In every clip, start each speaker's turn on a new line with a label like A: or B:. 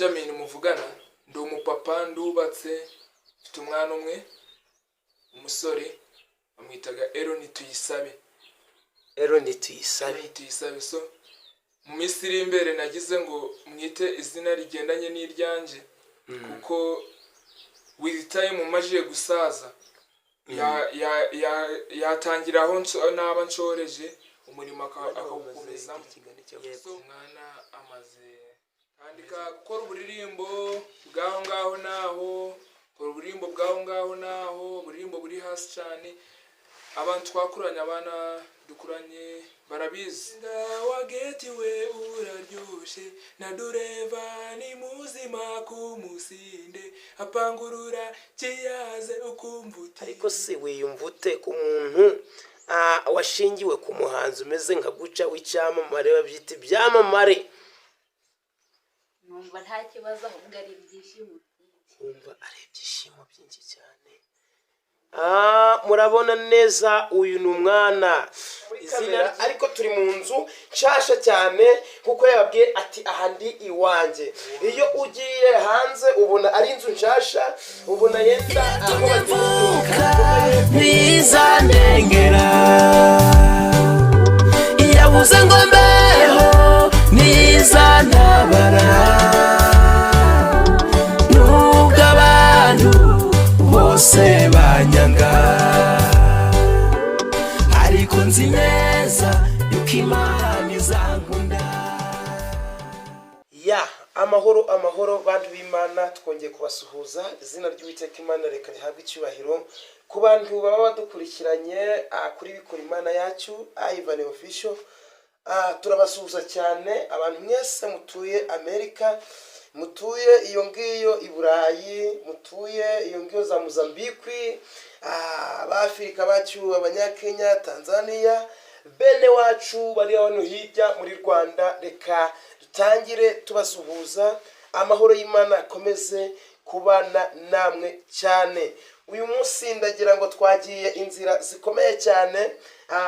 A: T.Benjamin muvugana, ndi umupapa ndubatse, mfite umwana umwe, umusore bamwitaga Tuyisabe. So mu minsi iri imbere nagize ngo mwite izina rigendanye n'iryanjye, kuko with time umajiye gusaza yatangira aho naba nshoreje umurimo akawukomeza. Umwana amaze andika gukora uburirimbo bwaho ngaho uburirimbo buri hasi cyane. Abantu twakuranye, abana dukuranye barabizi. Wagetiwe uraryoshe na dureva ni muzima kumusinde apangurura kiyaze ukumvuti.
B: Ariko se wiyumvute ku muntu washingiwe ku muhanzi umeze nka guca w'icyamamare, babyita ibyamamare.
C: Numva nta kibazo, ahubwo ari ibyishimo byinshi.
B: Numva ari ibyishimo byinshi cyane. Murabona neza uyu ni umwana izina, ariko turi mu nzu nshasha cyane kuko yababwiye ati aha ndi iwanjye. Iyo ugiye hanze ubona ari inzu nshasha, ubona yenda aho bagiye bizanengera. Yabuze ngo mbeho nizantabara, nubwo abantu bose banyanga, ariko nzi neza yuko Imana izankunda. Amahoro bantu b'Imana, twongeye kubasuhuza. Izina ry'Uwiteka Imana reka rihabwe icyubahiro. Ku bantu baba badukurikiranye kuri bikora Imana yacu iyumvire official, turabasuhuza cyane. Abantu mwese mutuye Amerika, mutuye iyo ngiyo i Burayi, mutuye iyo ngiyo za Mozambique, abafrika bacu, abanyakenya, Tanzania, bene wacu bari hano hirya muri Rwanda, reka dutangire tubasuhuza. Amahoro y'Imana akomeze kubana namwe cyane. Uyu munsi ndagira ngo twagiye inzira zikomeye cyane.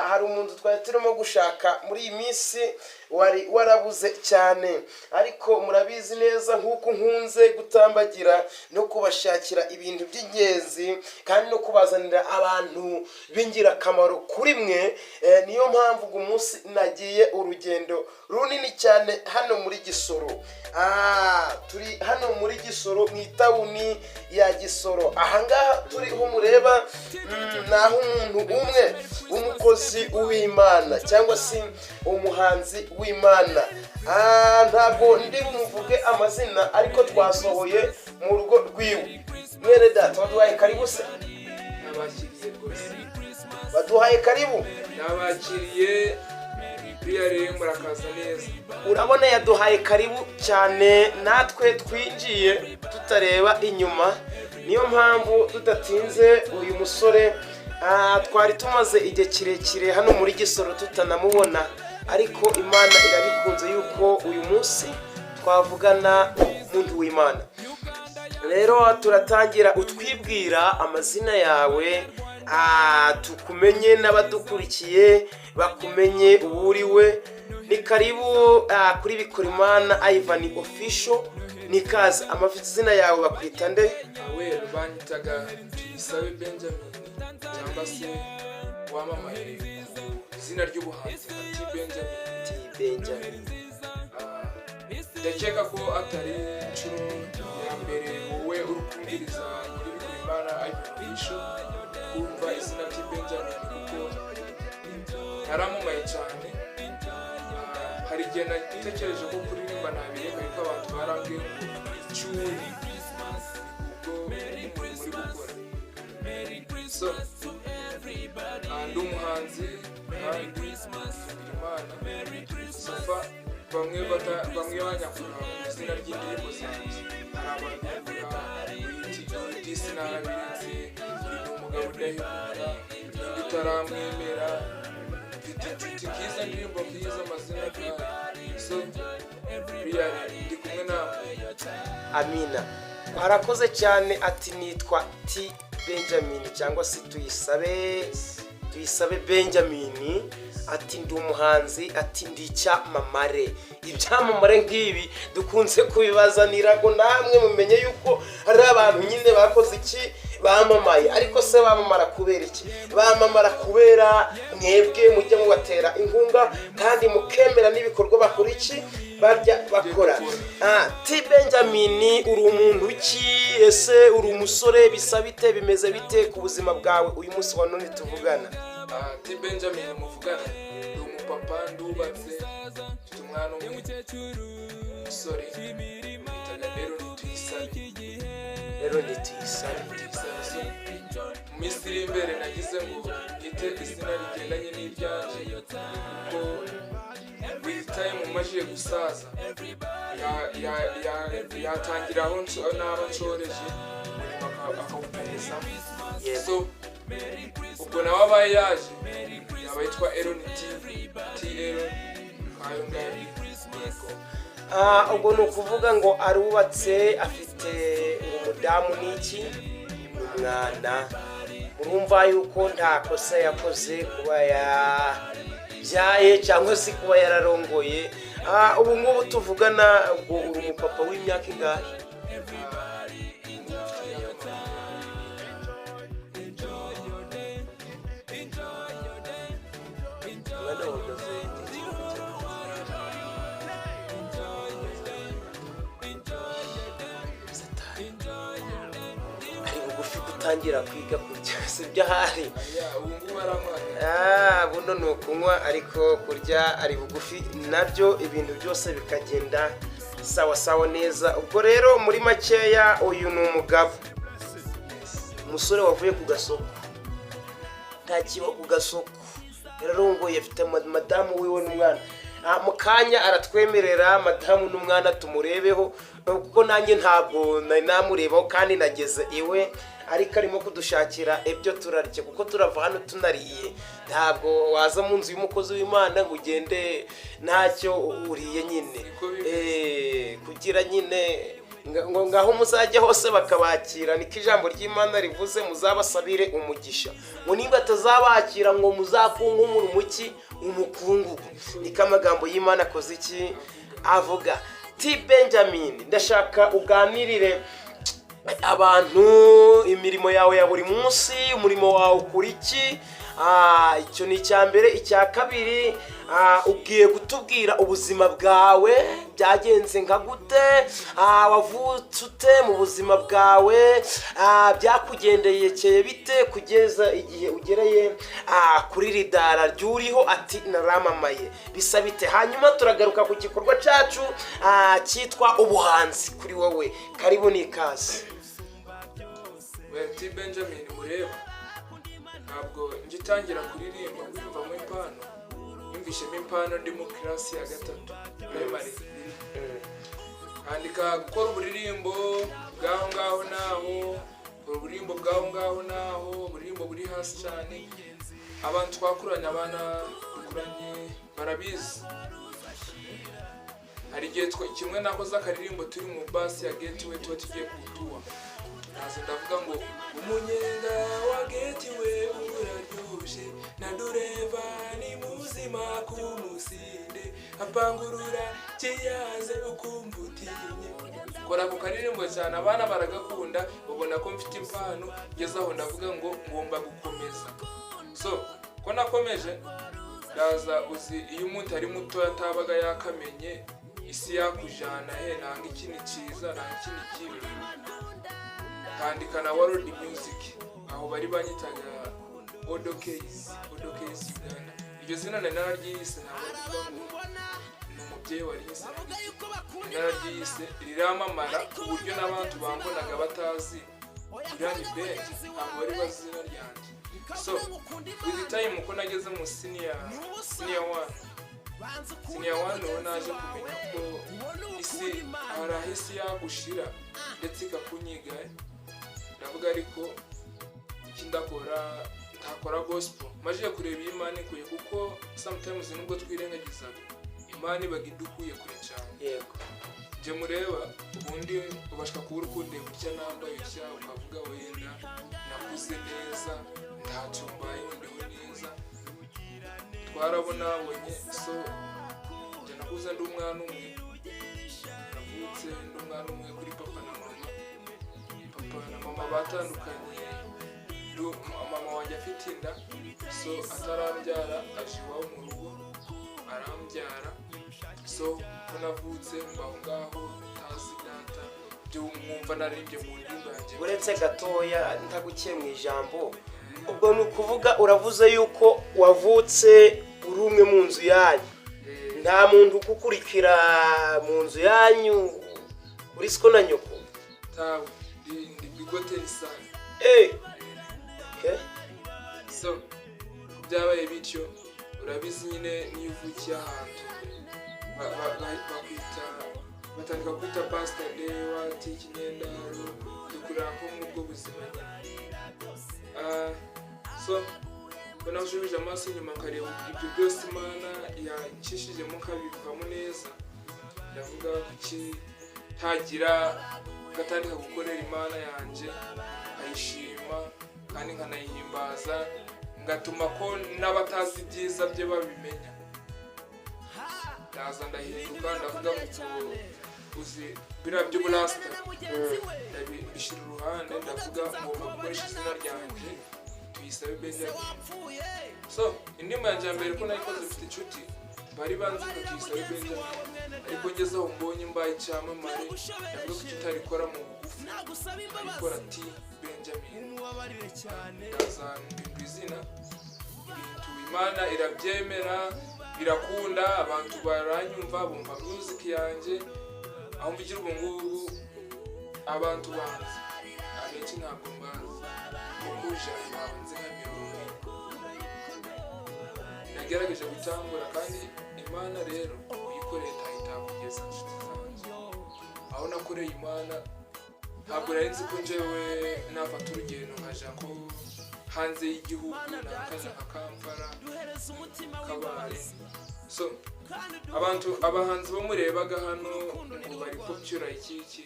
B: Hari umuntu twari turimo gushaka muri iyi minsi wari warabuze cyane, ariko murabizi neza nk'uko nkunze gutambagira no kubashakira ibintu by'ingenzi kandi no kubazanira abantu b'ingirakamaro kuri mwe. Niyo mpamvu uyu munsi nagiye urugendo runini cyane hano muri Gisoro. Turi hano muri Gisoro mu itawuni ya Gisoro. Ahangaha turiho mureba naho umuntu umwe umukozi w'Imana cyangwa se umuhanzi w'Imana. Ntabwo ndi bumuvuge amazina, ariko twasohoye mu rugo rwiwe. Mwene data waduhaye karibu se?
A: Nabakiriye rwose.
B: Baduhaye karibu?
A: Nabakiriye biyare, murakaza neza.
B: Urabona yaduhaye karibu cyane, natwe twinjiye tutareba inyuma. Niyo mpamvu tudatinze uyu musore twari tumaze igihe kirekire hano muri Gisoro tutanamubona, ariko Imana irabikunze yuko uyu munsi twavugana n'umuntu w'Imana. Rero turatangira utwibwira amazina yawe, tukumenye n'abadukurikiye bakumenye uwo uriwe. Ni karibu kuri bikora Imana iyumvire official. Nikaze, amazina yawe bakwita nde?
A: Banyitaga T.Benjamin cyangwa se wamamaye izina ry'ubuhanzi
B: T.Benjamin.
A: Ndakeka ko atari inshuro ya mbere wowe urukumviriza kuri bikora Imana iyumvire official kumva izina T.Benjamin, kuko yaramamaye cyane. Hari igihe natekereje ko kuririmba nabireka, ariko abantu barambwiye ngo icyuri ubwo muri gukora. So ndi umuhanzi kandi Imana sofa bamwe banyakura mu izina ry'indirimbo zanjye. Hari abantu sinarabirenze, uri umugabo udahemura, utaramwemera, mfite inshuti kiza ndirimbo nkiza amazina yawe. So ndi kumwe nawe.
B: Amina. Arakoze cyane. Ati nitwa T.Benjamin cyangwa se Tuyisabe Benjamin. ati ndi umuhanzi, ati ndi icyamamare. Ibyamamare nk'ibi dukunze kubibazanira ngo namwe mumenye yuko hari abantu nyine bakoze iki, bamamaye. Ariko se bamamara kubera iki? Bamamara kubera mwebwe mujya mubatera inkunga kandi mukemera n'ibikorwa bakora iki, bakora. T.Benjamin, uri umuntu ki? Ese uri umusore? Bisa bite, bimeze bite ku buzima bwawe uyu munsi wa none tuvugana?
A: T.Benjamin muvugana, ndi umupapa, ndubatse, mfite umwana umwe, sorry, mwitaga rero nituyisare. Mu minsi iri imbere nagize ngo ngite izina rigendanye n'iryanjye, kuko buri time umajije gusaza yatangira aho naba nshoreje akawukomeza. So ubwo nawe abaye yaje yaba yitwa Aaron T.Aaron kayo ngayo.
B: Ubwo ni ukuvuga ngo arubatse, afite umudamu n'iki, umwana. Urumva yuko nta kosa yakoze kuba yabyaye cyangwa se kuba yararongoye. Ubu ngubu tuvugana, ubwo uri umupapa w'imyaka ingahe? Tangira kwiga kurya si byahari. Buno ni ukunywa, ariko kurya ari bugufi, nabyo ibintu byose bikagenda sawa neza. Ubwo rero muri makeya uyu ni umugabo, umusore wavuye ku gasoko, ntakiba ku gasoko, yararongoye, afite madamu wiwe n'umwana. Mu kanya aratwemerera madamu n'umwana tumurebeho, kuko nanjye ntabwo namurebaho kandi nageze iwe, ariko arimo kudushakira ibyo turarya, kuko turava hano tunariye. Ntabwo waza mu nzu y'umukozi w'Imana ngo ugende ntacyo uriye nyine, kugira nyine ngaho muzajya hose bakabakira. Niko ijambo ry'Imana rivuze, muzabasabire umugisha, ngo niba atazabakira ngo muzakunkumura umuki, umukungugu. Niko amagambo y'Imana akoze iki avuga. T.Benjamin, ndashaka uganirire abantu imirimo yawe ya buri munsi, umurimo wawe ukora iki? Icyo ni icya mbere. Icya kabiri, ugiye kutubwira ubuzima bwawe byagenze nka gute, wavutse ute mu buzima bwawe, byakugendekeye bite kugeza igihe ugereye kuri ridara ryuriho ati naramamaye, bisa bite? Hanyuma turagaruka ku gikorwa cyacu cyitwa ubuhanzi kuri wowe. Karibu n'ikaze.
A: T.Benjamin mureba, ntabwo ngitangira kuririmba kwiyumvamo impano, yumvishemo impano ndi mu class ya 3 primary, andika gukora uburirimbo bwaho ngaho naho, uburirimbo bwaho ngaho naho, uburirimbo buri hasi cyane. Abantu twakuranye, abana dukuranye barabizi. Hari igihe kimwe nakoze akaririmbo turi mu basi ya Gateway tugiye kutuwa, nazo ndavuga ngo umunyenga wa Gateway uraryoshye, na dureva ni muzima kumusinde, apangurura kiyaze ukumva utinye. Kora ku karirimbo cyane, abana baragakunda, babona ko mfite impano. Ngeze aho ndavuga ngo ngomba gukomeza. So ko nakomeje, ndaza uzi iyo umuntu ari muto atabaga yakamenye isi yakujana nanga ikintu cyiza nanga ikintu kibi. Kandika na world music, aho bari banyitaga Odo Case Uganda. Iryo zina nararyise, ntabwo n'umubyeyi wariyise, nararyise riramamara ku buryo n'abantu bambonaga batazi Irani Benz, ntabwo bari bazina ryanjye. So with the time uko nageze mu senior 1 uwo naje kumenya ko isi arahisi yagushira ndetse ikakunyiga. Ndavuga ariko iki ntakora gospel, maje kureba Imana ikuye, kuko sometimes nubwo twirengagiza Imana bagidukuye kure cyane.
B: Yego,
A: je mureba ubundi ubashaka kubura ukunde burya nambaye cya ukavuga wenda nakuze neza, ntacyo mbaye ndiho neza. twarabonabonye so njye nakuze ndi umwana umwe, navutse ndi umwana umwe kuri papa na mama batandukanye. Mama wanjye afite inda so atarambyara aje iwabo mu rugo arambyara, so ko navutse mbaho ngaho tazi data byo mwumva naririmbye mu ndimi yanjye.
B: uretse gatoya ntagukiye mu ijambo, ubwo ni ukuvuga uravuze yuko wavutse uri umwe mu nzu yanyu, nta muntu ukukurikira mu nzu yanyu uri siko na nyoko?
A: Tawe ndi bigoteri sana. So byabaye bityo, urabizi nyine niyo uvukiye ahantu batandika kwita pastor lewa tikinyendaro dukurira ko mu bwo buzima nyine. So bana ushubije amaso inyuma nkareba ibyo byose Imana yancishijemo nkabivamo neza, ndavuga kuki ntagira gatandika gukorera Imana yanjye nkayishima kandi nkanayihimbaza, ngatuma ko n'abatazi ibyiza bye babimenya. Ndaza ndahinduka ndavuga ngo uzi biriya by'uburasta ndabishyira uruhande, ndavuga ngomba gukoresha izina ryanjye tuyisabe Benjamin. So indimi yanjye ya mbere ko nayikoze mfite inshuti bari banzi ko tuyisabe Benjamin, ariko ngeze aho mbonye mbaye icyamamare ndavuga ko tutarikora mu bugufi arikora T.Benjamin. Ndaza mbindura izina, ibintu Imana irabyemera birakunda, abantu baranyumva bumva music yanjye. Aho mbigira ubu ngubu abantu banzi abenshi ntabwo mbazi, mukuje abanzi nka mirongo. Nagerageje gutangura kandi Imana rero uyikoreye itakugeza inshuti zanjye. Aho nakoreye Imana ntabwo nari nzi ko njyewe nafata urugendo nkaja ko hanze y'igihugu nakajya nka Kampala Kabale. So abahanzi bo murebaga hano ngo bari popular iki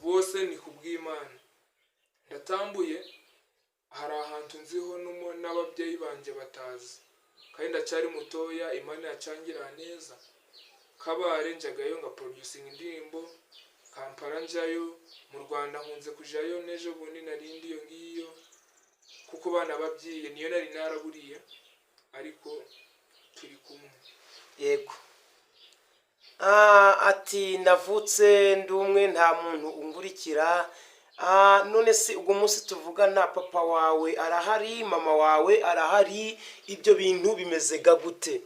A: bose ni kubw'Imana. Ndatambuye hari ahantu nziho n'ababyeyi banje batazi kandi ndacyari mutoya, Imana yacangira neza. Kabale njagayo nga producing indirimbo, Kampala njayo, mu Rwanda nkunze kujayo, nejo bundi narindi iyo ngiyo kuko bana babyiye niyo nari naraburiye, ariko turi kumwe.
B: Yego. Ati navutse ndi umwe nta muntu ungurikira. None se ubwo munsi tuvuga nta papa wawe arahari, mama wawe arahari, ibyo bintu bimeze gute?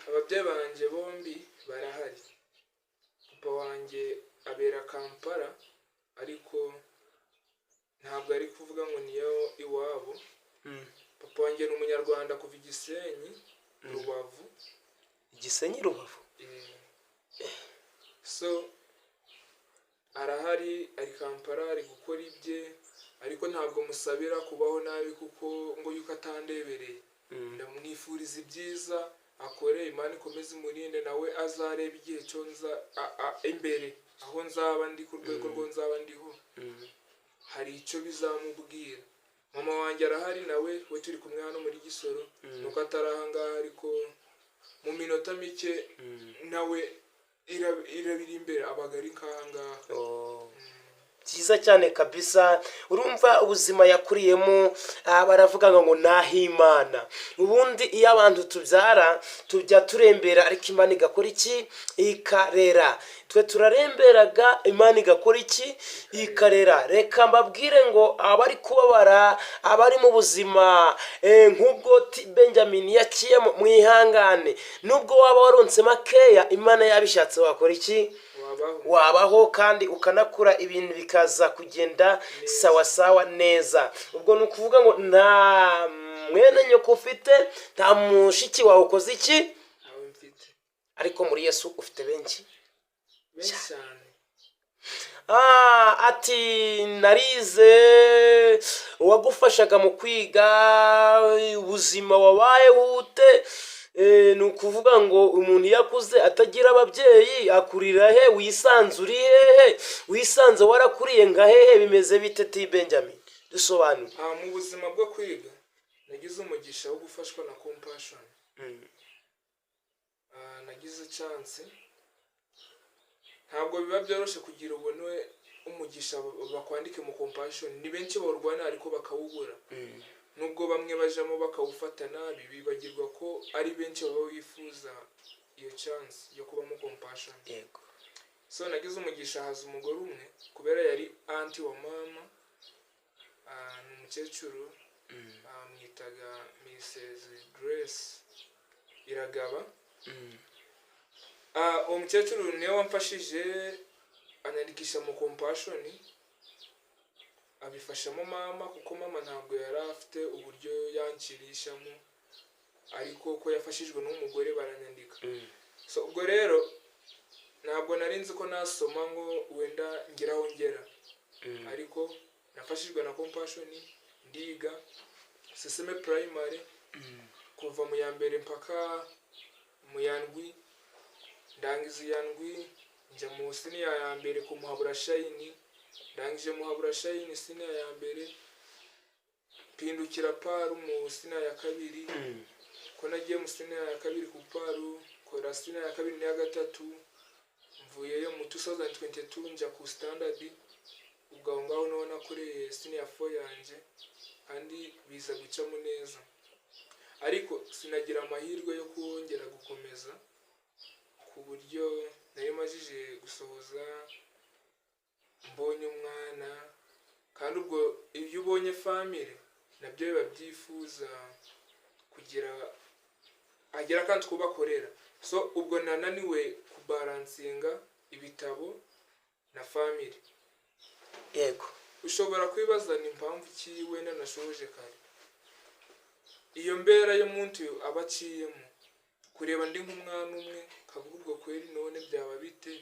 A: Ababyeyi banje bombi barahari. Papa wanjye abera Kampala ariko ntabwo ari kuvuga ngo niyo iwabo. Papa wanjye ni umunyarwanda kuva Gisenyi Rubavu.
B: Gisenyi Rubavu?
A: So arahari, ari Kampala ari gukora ibye, ariko ntabwo musabira kubaho nabi kuko ngo yuko atandebereye. Ndamwifuriza ibyiza akore, Imana ikomeze imurinde, nawe azareba igihe cyo imbere aho nzaba ndi ku rwego rwo nzaba ndiho hari icyo bizamubwira. Mama wanjye arahari nawe, we turi kumwe hano muri Gisoro, nuko atarahanga ariko mu minota mike nawe irabiri imbere abagari kangaha.
B: Cyiza cyane kabisa. Urumva ubuzima yakuriyemo, baravuga ngo nahimana. Ubundi iyo abantu tubyara tujya turembera, ariko Imana igakora iki? Ikarera. Twe turaremberaga, Imana igakora iki? Ikarera. Reka mbabwire ngo abari kubabara, abari mu buzima nk'ubwo T.Benjamin yakiyemo, mwihangane. Nubwo waba waronse makeya, Imana yabishatse wakora iki? Wabaho kandi ukanakura, ibintu bikaza kugenda sawa sawa neza. Ubwo ni ukuvuga ngo nta mwene nyoko ufite, nta mushiki wawe ukoze iki? Ariko muri Yesu ufite benshi
A: cyane.
B: Ati narize, wagufashaga mu kwiga, ubuzima wabaye ute? Ni ukuvuga ngo umuntu yakuze atagira ababyeyi akurira he? Wisanzuri hehe? Wisanze warakuriye nga hehe? Bimeze bite T.Benjamin? Dusobanure.
A: Mu buzima bwo kwiga nagize umugisha wo gufashwa na compassion. Nagize chance. Ntabwo biba byoroshye kugira ubone umugisha bakwandike mu compassion. Ni benshi barwana ariko bakawubura. Nubwo bamwe bajamo bakawufatana bibagirwa ko ari benshi baba bifuza iyo chance yo kuba mu compassion.
B: Yego.
A: So nagize umugisha haza umugore umwe kubera yari auntie wa mama. N'umukecuru mwitaga Mrs. Grace Iragaba. Umukecuru niwe wamfashije anyandikisha mu compassion. Abifashamo mama kuko mama ntabwo yari afite uburyo yankirishamo, ariko ko yafashijwe n'umugore baranyandika. So ubwo rero ntabwo nari nzi ko nasoma ngo wenda ngiraho ngera, ariko nafashijwe na compassion ndiga seseme primary kuva mu ya mbere mpaka mu yandwi. Ndangiza yandwi njya mu senior ya mbere ku muhabura shayini. Ndangije muhabura shayini senior ya mbere pindukira paru mu senior ya kabiri. Ko nagiye mu senior ya kabiri ku paru kora senior ya kabiri n'iya gatatu. Mvuyeyo mu 2022 njya ku standard. Ubwo ngaho naho nakoreye senior 4 yanje kandi biza gucamo neza, ariko sinagira amahirwe yo kongera gukomeza ku buryo nari majije gusohoza mbonye umwana. Kandi ubwo iyo ubonye family nabyo biba byifuza kugira agera kandi kubakorera. So ubwo nananiwe kubalansinga ibitabo na family.
B: Yego.
A: Ushobora kwibaza ni impamvu ki wenda nashoje kare. Iyo mbera yo muntu abaciyemo kureba ndi nk'umwana umwe kavuga ubwo kweri none byaba bite.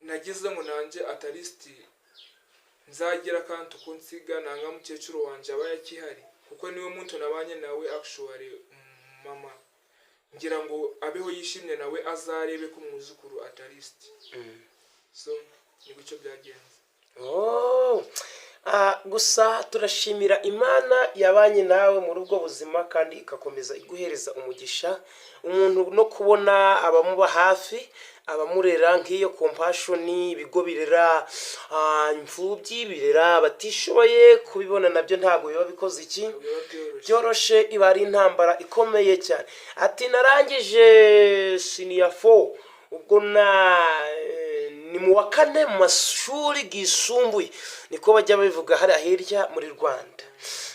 A: Nagize ngo nanje ataristi nzagira kandi uko nsiga nanga mukecuru wanje aba yakihari kuko niwe muntu nabanye nawe actually mama. Ngira ngo abeho yishimye nawe azarebe ko umwuzukuru ataristi. So ni gucyo byagenze.
B: Gusa turashimira Imana yabanye nawe muri ubwo buzima kandi ikakomeza iguhereza umugisha. Umuntu no kubona abamuba hafi abamurera nk'iyo compassion, ibigo birera imfubyi, birera batishoboye, kubibona nabyo ntabwo biba bikoze iki byoroshe. Iba ari intambara ikomeye cyane. Ati narangije senior 4 ubwo ni mu wa kane mu mashuri gisumbuye niko bajya babivuga hariya hirya muri Rwanda.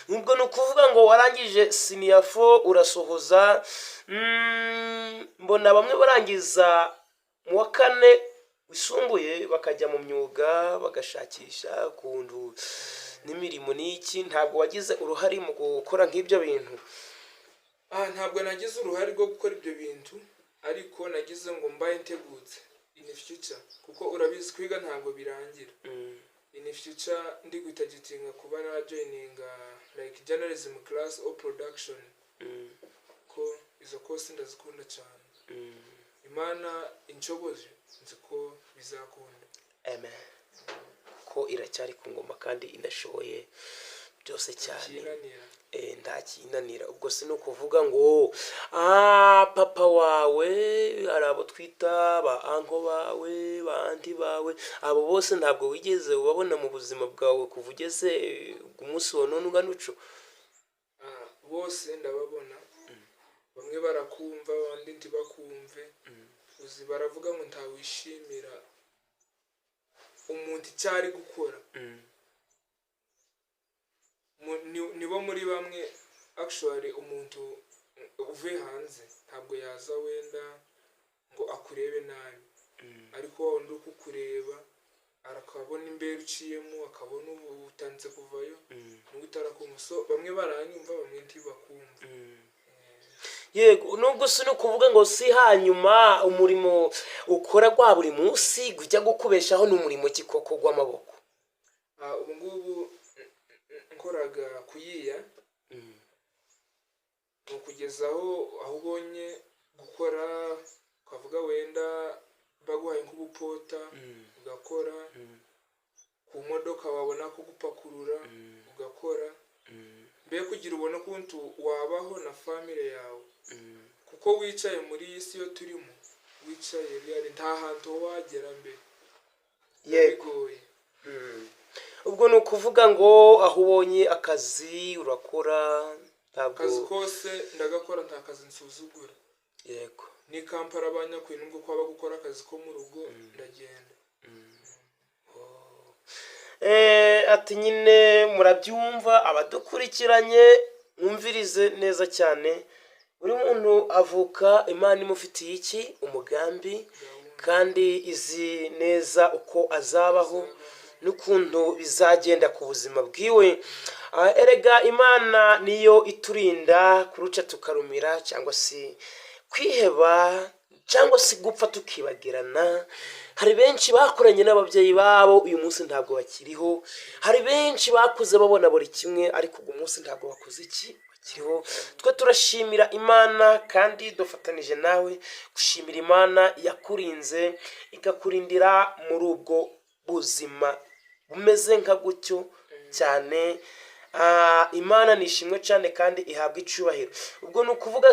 B: Ubwo ni ukuvuga ngo warangije senior 4 urasohoza. Mbona bamwe barangiza mu wa kane wisumbuye bakajya mu myuga bagashakisha kundu n'imirimo n'iki. Ntabwo wagize uruhari mu gukora nk'ibyo bintu?
A: Ntabwo nagize uruhari rwo gukora ibyo bintu, ariko nagize ngo mbaye ntegutse in future kuko urabizi kwiga ntabwo birangira. In future ndi guitagitinga kuba na joininga like journalism class or production. Ko izo course ndazikunda cyane. Imana inshoboje nzi ko bizakunda.
B: Amen. Ko iracyari ku ngoma kandi inashoboye byose cyane. Ndakinanira. Ubwo si no kuvuga ngo papa wawe arabo twita ba anko bawe bandi bawe abo bose ntabwo wigeze ubabona mu buzima bwawe kuvugeze umunsi wa none uganuco?
A: Bose ndababona. Bamwe barakumva abandi ntibakumve. Uzi baravuga ngo ntawishimira umuntu cyari gukora. Nibo muri bamwe actually umuntu uve hanze ntabwo yaza wenda ngo akurebe nabi, ariko ndi kukureba arakabona imbere uciyemo akabona utanze kuvayo n'utarakumva. So bamwe baranyumva bamwe ntibakumva.
B: Yego. Nubwo si no kuvuga ngo si hanyuma umurimo ukora kwa buri munsi gujya gukubeshaho n'umurimo kikoko gw'amaboko.
A: Ubu ngubu nkoraga kuyiya kugezaho aho ubonye gukora ukavuga wenda baguhaye nk'ubupota ugakora ku modoka wabona ko gupakurura ugakora mbe kugira ubone ukuntu wabaho na family yawe kuko wicaye muri iyi si yo turimo wicaye byari nta hantu wagera mbere
B: yego ubwo ni ukuvuga ngo aho ubonye akazi urakora ntabwo
A: akazi kose ndagakora nta kazi nsuzugura
B: yego
A: ni kampara abanyakwino ngo kwaba gukora akazi ko mu rugo ndagenda
B: ati nyine murabyumva abadukurikiranye mwumvirize neza cyane buri muntu avuka Imana imufitiye iki umugambi kandi izi neza uko azabaho n'ukuntu bizagenda ku buzima bwiwe erega Imana niyo iturinda kuruca tukarumira cyangwa se kwiheba cyangwa se gupfa tukibagirana hari benshi bakoranye n'ababyeyi babo uyu munsi ntabwo bakiriho hari benshi bakuze babona buri kimwe ariko uyu munsi ntabwo bakoze iki bakiriho twe turashimira Imana kandi dufatanije nawe gushimira Imana yakurinze igakurindira muri ubwo buzima bumeze nka gutyo cyane Imana nishimwe cyane kandi ihabwa icubahiro ubwo ni ukuvuga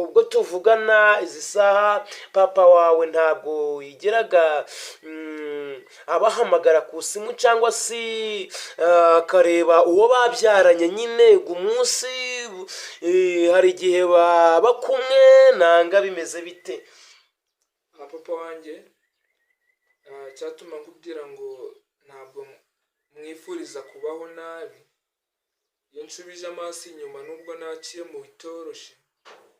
B: ubwo tuvugana izi saha papa wawe ntabwo yigeraga abahamagara ku simu cyangwa se akareba uwo babyaranye nyine umunsi hari igihe baba kumwe nanga bimeze bite
A: papa wanjye cyatuma nkubwira ngo ntabwo mwifuriza kubaho nabi iyo nshubije amaso inyuma nubwo naciye mu bitoroshye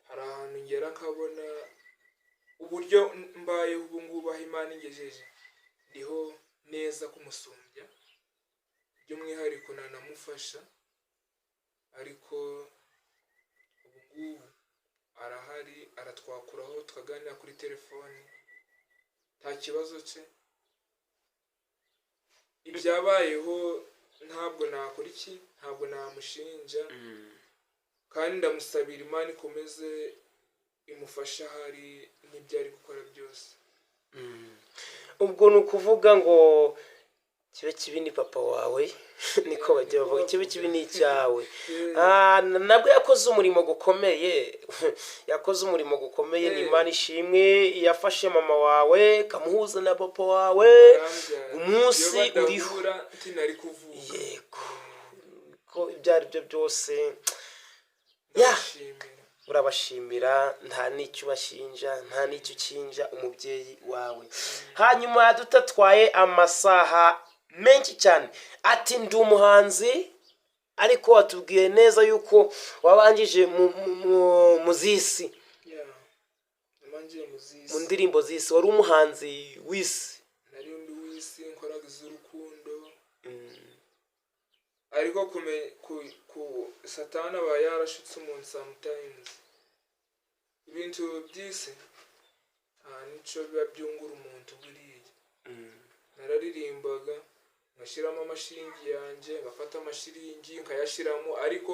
A: hari ahantu ngera nkabona uburyo mbayeho ubu ngubu aho Imana ingejeje ndiho neza kumusumbya by'umwihariko nanamufasha ariko ubu ngubu arahari aratwakuraho tukaganira kuri telefoni nta kibazo cye ibyabayeho ntabwo nakora iki ntabwo namushinja kandi ndamusabira Imana ikomeze imufasha hari n'ibyo ari gukora byose
B: ubwo ni ukuvuga ngo kibe kibi ni papa wawe niko bajya bavuga kibe kibi ni icyawe nabwo yakoze umurimo gukomeye ni Imana ishimwe yafashe mama wawe kamuhuza na papa wawe umunsi uriho yego ko ibyo ari byo byose urabashimira nta n'icyo ubashinja nta n'icyo ukinja umubyeyi wawe hanyuma dutatwaye amasaha menshi cyane ati ndi umuhanzi ariko watubwiye neza yuko wabanjije mu zisi mu ndirimbo zisi wari umuhanzi w'isi
A: nari undi w'isi nkoraga iz'urukundo ariko ku satani aba yarashutse umuntu sometimes ibintu by'isi nico biba byungura umuntu buriya nararirimbaga ngashyiramo amashiringi yanjye ngafata amashiringi nkayashyiramo ariko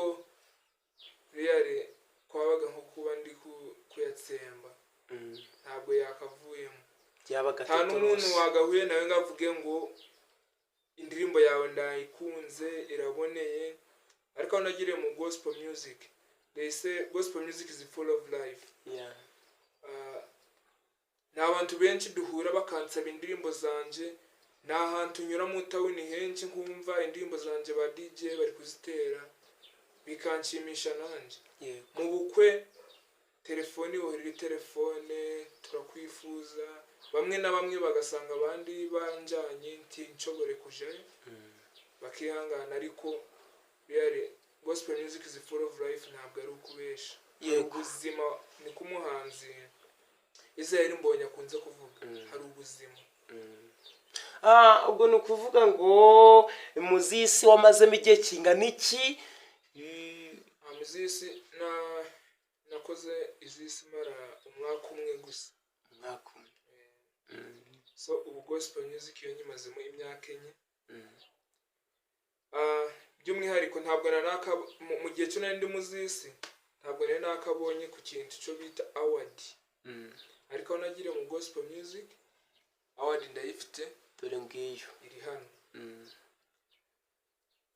A: reyari kwabaga nko kuba ndi kuyatsemba ntabwo yakavuyemo nta n'umuntu wagahuye nawe ngavuge ngo indirimbo yawe ndayikunze iraboneye ariko aho nagiriye mu gospel music they say gospel music is full of life ni abantu benshi duhura bakansaba indirimbo zanje ni ahantu unyura mu tawuni henshi nkumva indirimbo zanje ba DJ bari kuzitera bikanshimisha nanjye mu bukwe telefoni woherera telefone turakwifuza bamwe na bamwe bagasanga abandi banjanye nti nshobore kujayo bakihangana ariko really gospel music is full of life ntabwo ari ukubesha ubuzima ni kumuhanzi Israel mbonye akunze kuvuga hari ubuzima
B: ubwo ni ukuvuga ngo muzisi wamazemo igihe kingana iki
A: muzisi nakoze izisi mara umwaka umwe gusa so ubu gospel music yo nyimazemo imyaka enye by'umwihariko ntabwo mu gihe cyo nari ndi muzisi ntabwo nari nakabonye ku kintu cyo bita award ariko aho nagiriye mu gospel music award ndayifite
B: dore ngiyo
A: iri hano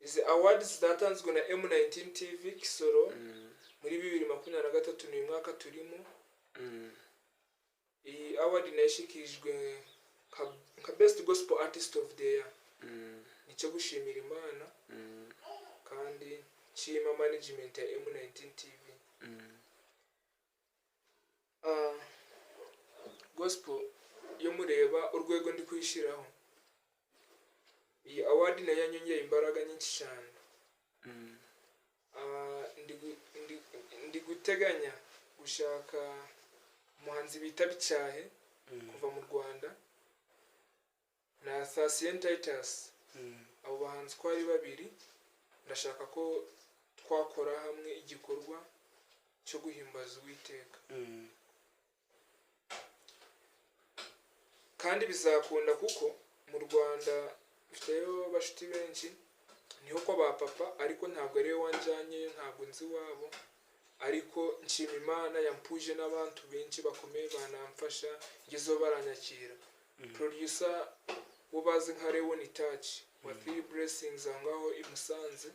A: izi awards zatanzwe na M19 TV Kisoro muri 2023 ni mwaka turimo. Iyi award nashikijwe ka best gospel artist of the year. Nicyo gushimira Imana kandi nshima management ya M19 TV. Gospel yo mureba urwego ndi kwishiraho. Iyi award nayo yanyongeye imbaraga nyinshi cyane. Ndi guteganya gushaka umuhanzi bita Bicyahe kuva mu Rwanda na Thacien Titus. Abo bahanzi ko ari babiri ndashaka ko twakora hamwe igikorwa cyo guhimbaza Uwiteka. Kandi bizakunda kuko mu Rwanda mfiteyo bashuti benshi niho ko ba papa ariko ntabwo ari we wanjanye ntabwo nzi wabo ariko nshima Imana yampuje n'abantu benshi bakomeye banamfasha ngezo baranyakira. Producer wo bazi nka Leon Touch wa 3 Blessings ngaho i Musanze.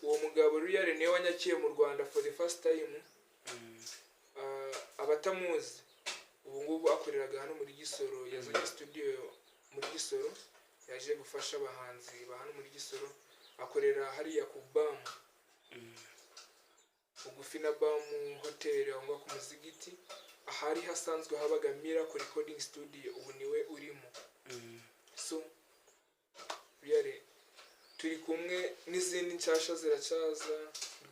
A: Uwo mugabo Ruyare niwe wanyakiye mu Rwanda for the first time. Abatamuzi ubu ngubu akoreraga hano muri Gisoro, yazanye studio muri Gisoro, yaje gufasha abahanzi ba hano muri Gisoro, akorera hariya ku BAM ugufi na BAM hotel aho ku Muzigiti, ahari hasanzwe habaga Miracle Recording Studio, ubu niwe urimo. So Ruyare turi kumwe n'izindi nshasha ziracaza,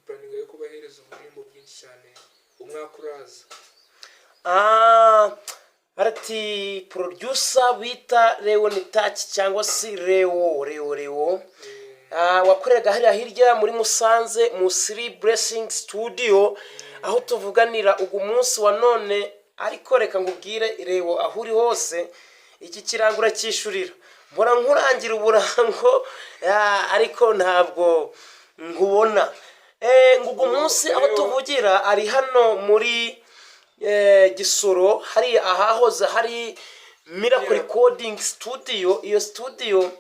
A: planning yo kubahereza uburimbo bwinshi cyane umwaka uraza.
B: Arati producer bita Leon Touch cyangwa si Leo wakoreraga hariya hirya muri Musanze mu 3 Blessing Studio aho tuvuganira ugu munsi wa none. Ariko reka ngubwire Leo aho uri hose iki kirangura cyishurira mbora nkurangira uburango ariko ntabwo nkubona. Ngugu munsi aho tuvugira ari hano muri Gisoro, hari ahahoze hari Miracle Recording Studio. Iyo studio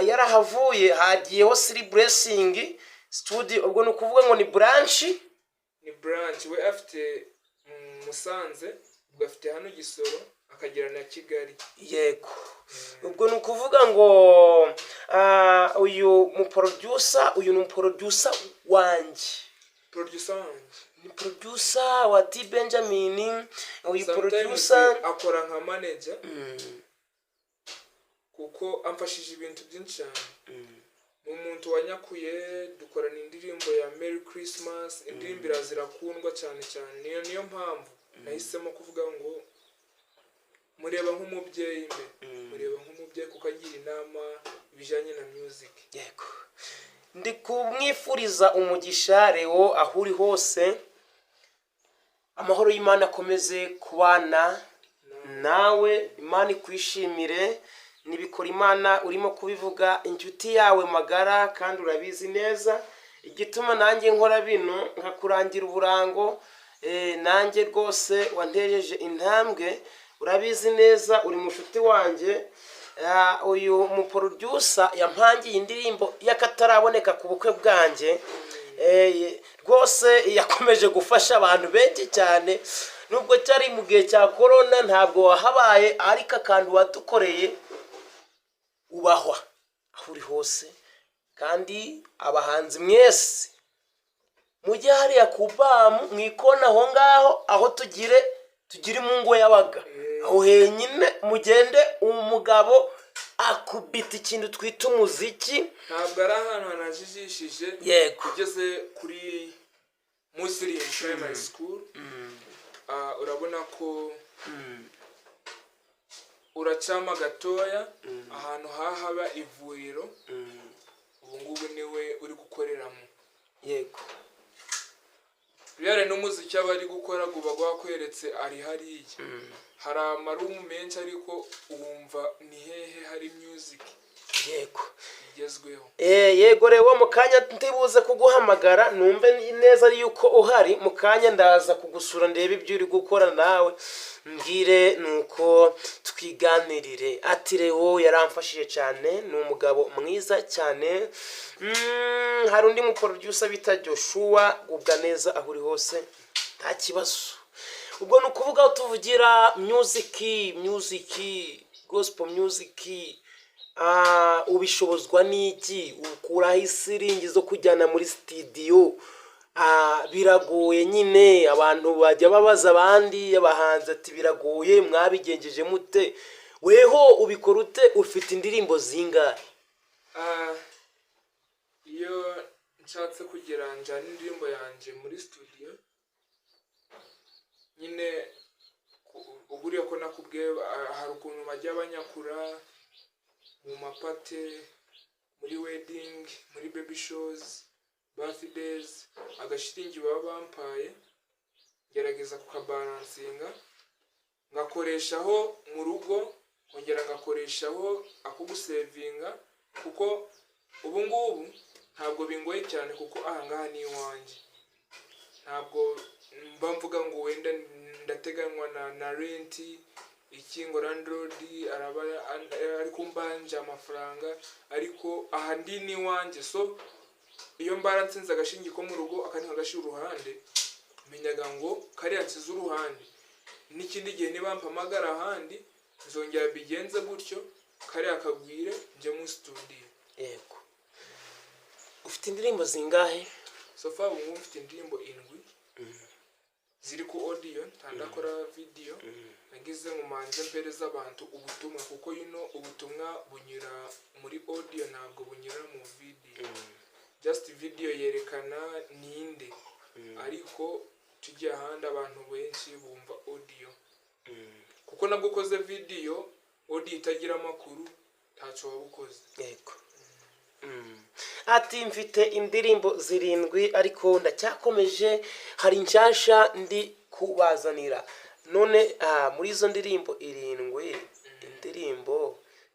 B: yarahavuye hagiyeho 3 Blessing Studio, ubwo nukuvuga ngo ni branch
A: we afite Musanze, ubwo afite hano Gisoro akagira na Kigali.
B: Yego. Ubwo nukuvuga ngo uyu mu producer, uyu ni producer wanje. Ni producer wa T.Benjamin. Uyu producer
A: akora nka manager kuko amfashije ibintu byinshi cyane. Umuntu wanyakuye dukorana indirimbo ya Merry Christmas, indirimbo zirakundwa cyane cyane. Niyo mpamvu nahisemo kuvuga ngo mureba nk'umubyeyi mureba nk'umubyeyi kuko agira inama ibijanye na music.
B: Yego. Ndi kumwifuriza umugisha Leo aho uri hose. Amahoro y'Imana akomeze kubana nawe, Imana ikwishimire nibikora Imana urimo kubivuga inshuti yawe magara kandi urabizi neza igituma nanjye nkora bino nkakurangira uburango. Nanjye rwose wantereje intambwe, urabizi neza uri mushuti wanjye. Uyu mu producer yampangiye indirimbo yakataraboneka ku bukwe bwanjye. Rwose yakomeje gufasha abantu benshi cyane, nubwo cyari mu gihe cya corona ntabwo wahabaye, ariko akantu wadukoreye ubahwa aho uri hose. Kandi abahanzi mwese mujye hariya ku BAM mwikona aho ngaho aho tugire imungo yabaga aho henyine, mugende umugabo akubita ikintu twita umuziki.
A: Ntabwo ari ahantu hanajijishije.
B: Yego.
A: Ugeze kuri Muslim Primary School urabona ko uracama gatoya ahantu hahaba ivuriro, ubu ngubu niwe uri gukoreramo.
B: Yego.
A: Ruyare n'umuziki abari gukora guba gwakweretse ari hariya. Hari amarumu menshi ariko wumva ni hehe hari music.
B: Yego.
A: Igezweho.
B: Yego Leo, mu kanya ndibuze kuguhamagara numve neza yuko uhari. Mu kanya ndaza kugusura ndebe ibyo uri gukora nawe mbwire nuko twiganirire. Ati Leo yaramfashije cyane, ni umugabo mwiza cyane. Hari undi muproducer bita Joshua, gubwa neza aho uri hose nta kibazo. Ubwo ni ukuvuga tuvugira music, gospel music. Ubishobozwa n'iki? Ukuraho isiringi zo kujyana muri studio. Biragoye nyine, abantu bajya babaza abandi abahanzi ati biragoye, mwabigenjeje mute? Weho ubikora ute? Ufite indirimbo zingahe?
A: Iyo nshatse kugira njyana indirimbo yanjye muri studio, nyine uburiye ko nakubwiye hari ukuntu bajya banyakura mu mapate, muri wedding, muri baby shows, birthdays, agashiringi baba bampaye gerageza kukabalansinga, ngakoreshaho mu rugo, kongera ngakoreshaho ako gusevinga, kuko ubu ngubu ntabwo bingoye cyane, kuko ahangaha ni iwanjye. Ntabwo mba mvuga ngo wenda ndateganywa na renti iki ngo landlord araba ari kumbanja amafaranga, ariko aha ndi ni iwanjye. So iyo mbara nsinze agashingi ko mu rugo akandi nkagashira uruhande, menyaga ngo kariya nsize uruhande, n'ikindi gihe niba mpamagara ahandi nzongera bigenze gutyo, kariya kagwire njye mu studio.
B: Yego. Ufite indirimbo zingahe?
A: So far ubu mfite indirimbo 7 ziri ku audio, ntandakora video. Nagize ngumanze mpereza abantu ubutumwa, kuko ubutumwa bunyura muri audio ntabwo bunyura mu video. Just video yerekana ninde, ariko tujya ahandi abantu benshi bumva audio, kuko nabwo ukoze video audio itagira amakuru ntacyo wabukoze.
B: Yego. Ati mfite indirimbo 7 ariko ndacyakomeje, hari nshasha ndi kubazanira. None muri izo ndirimbo 7,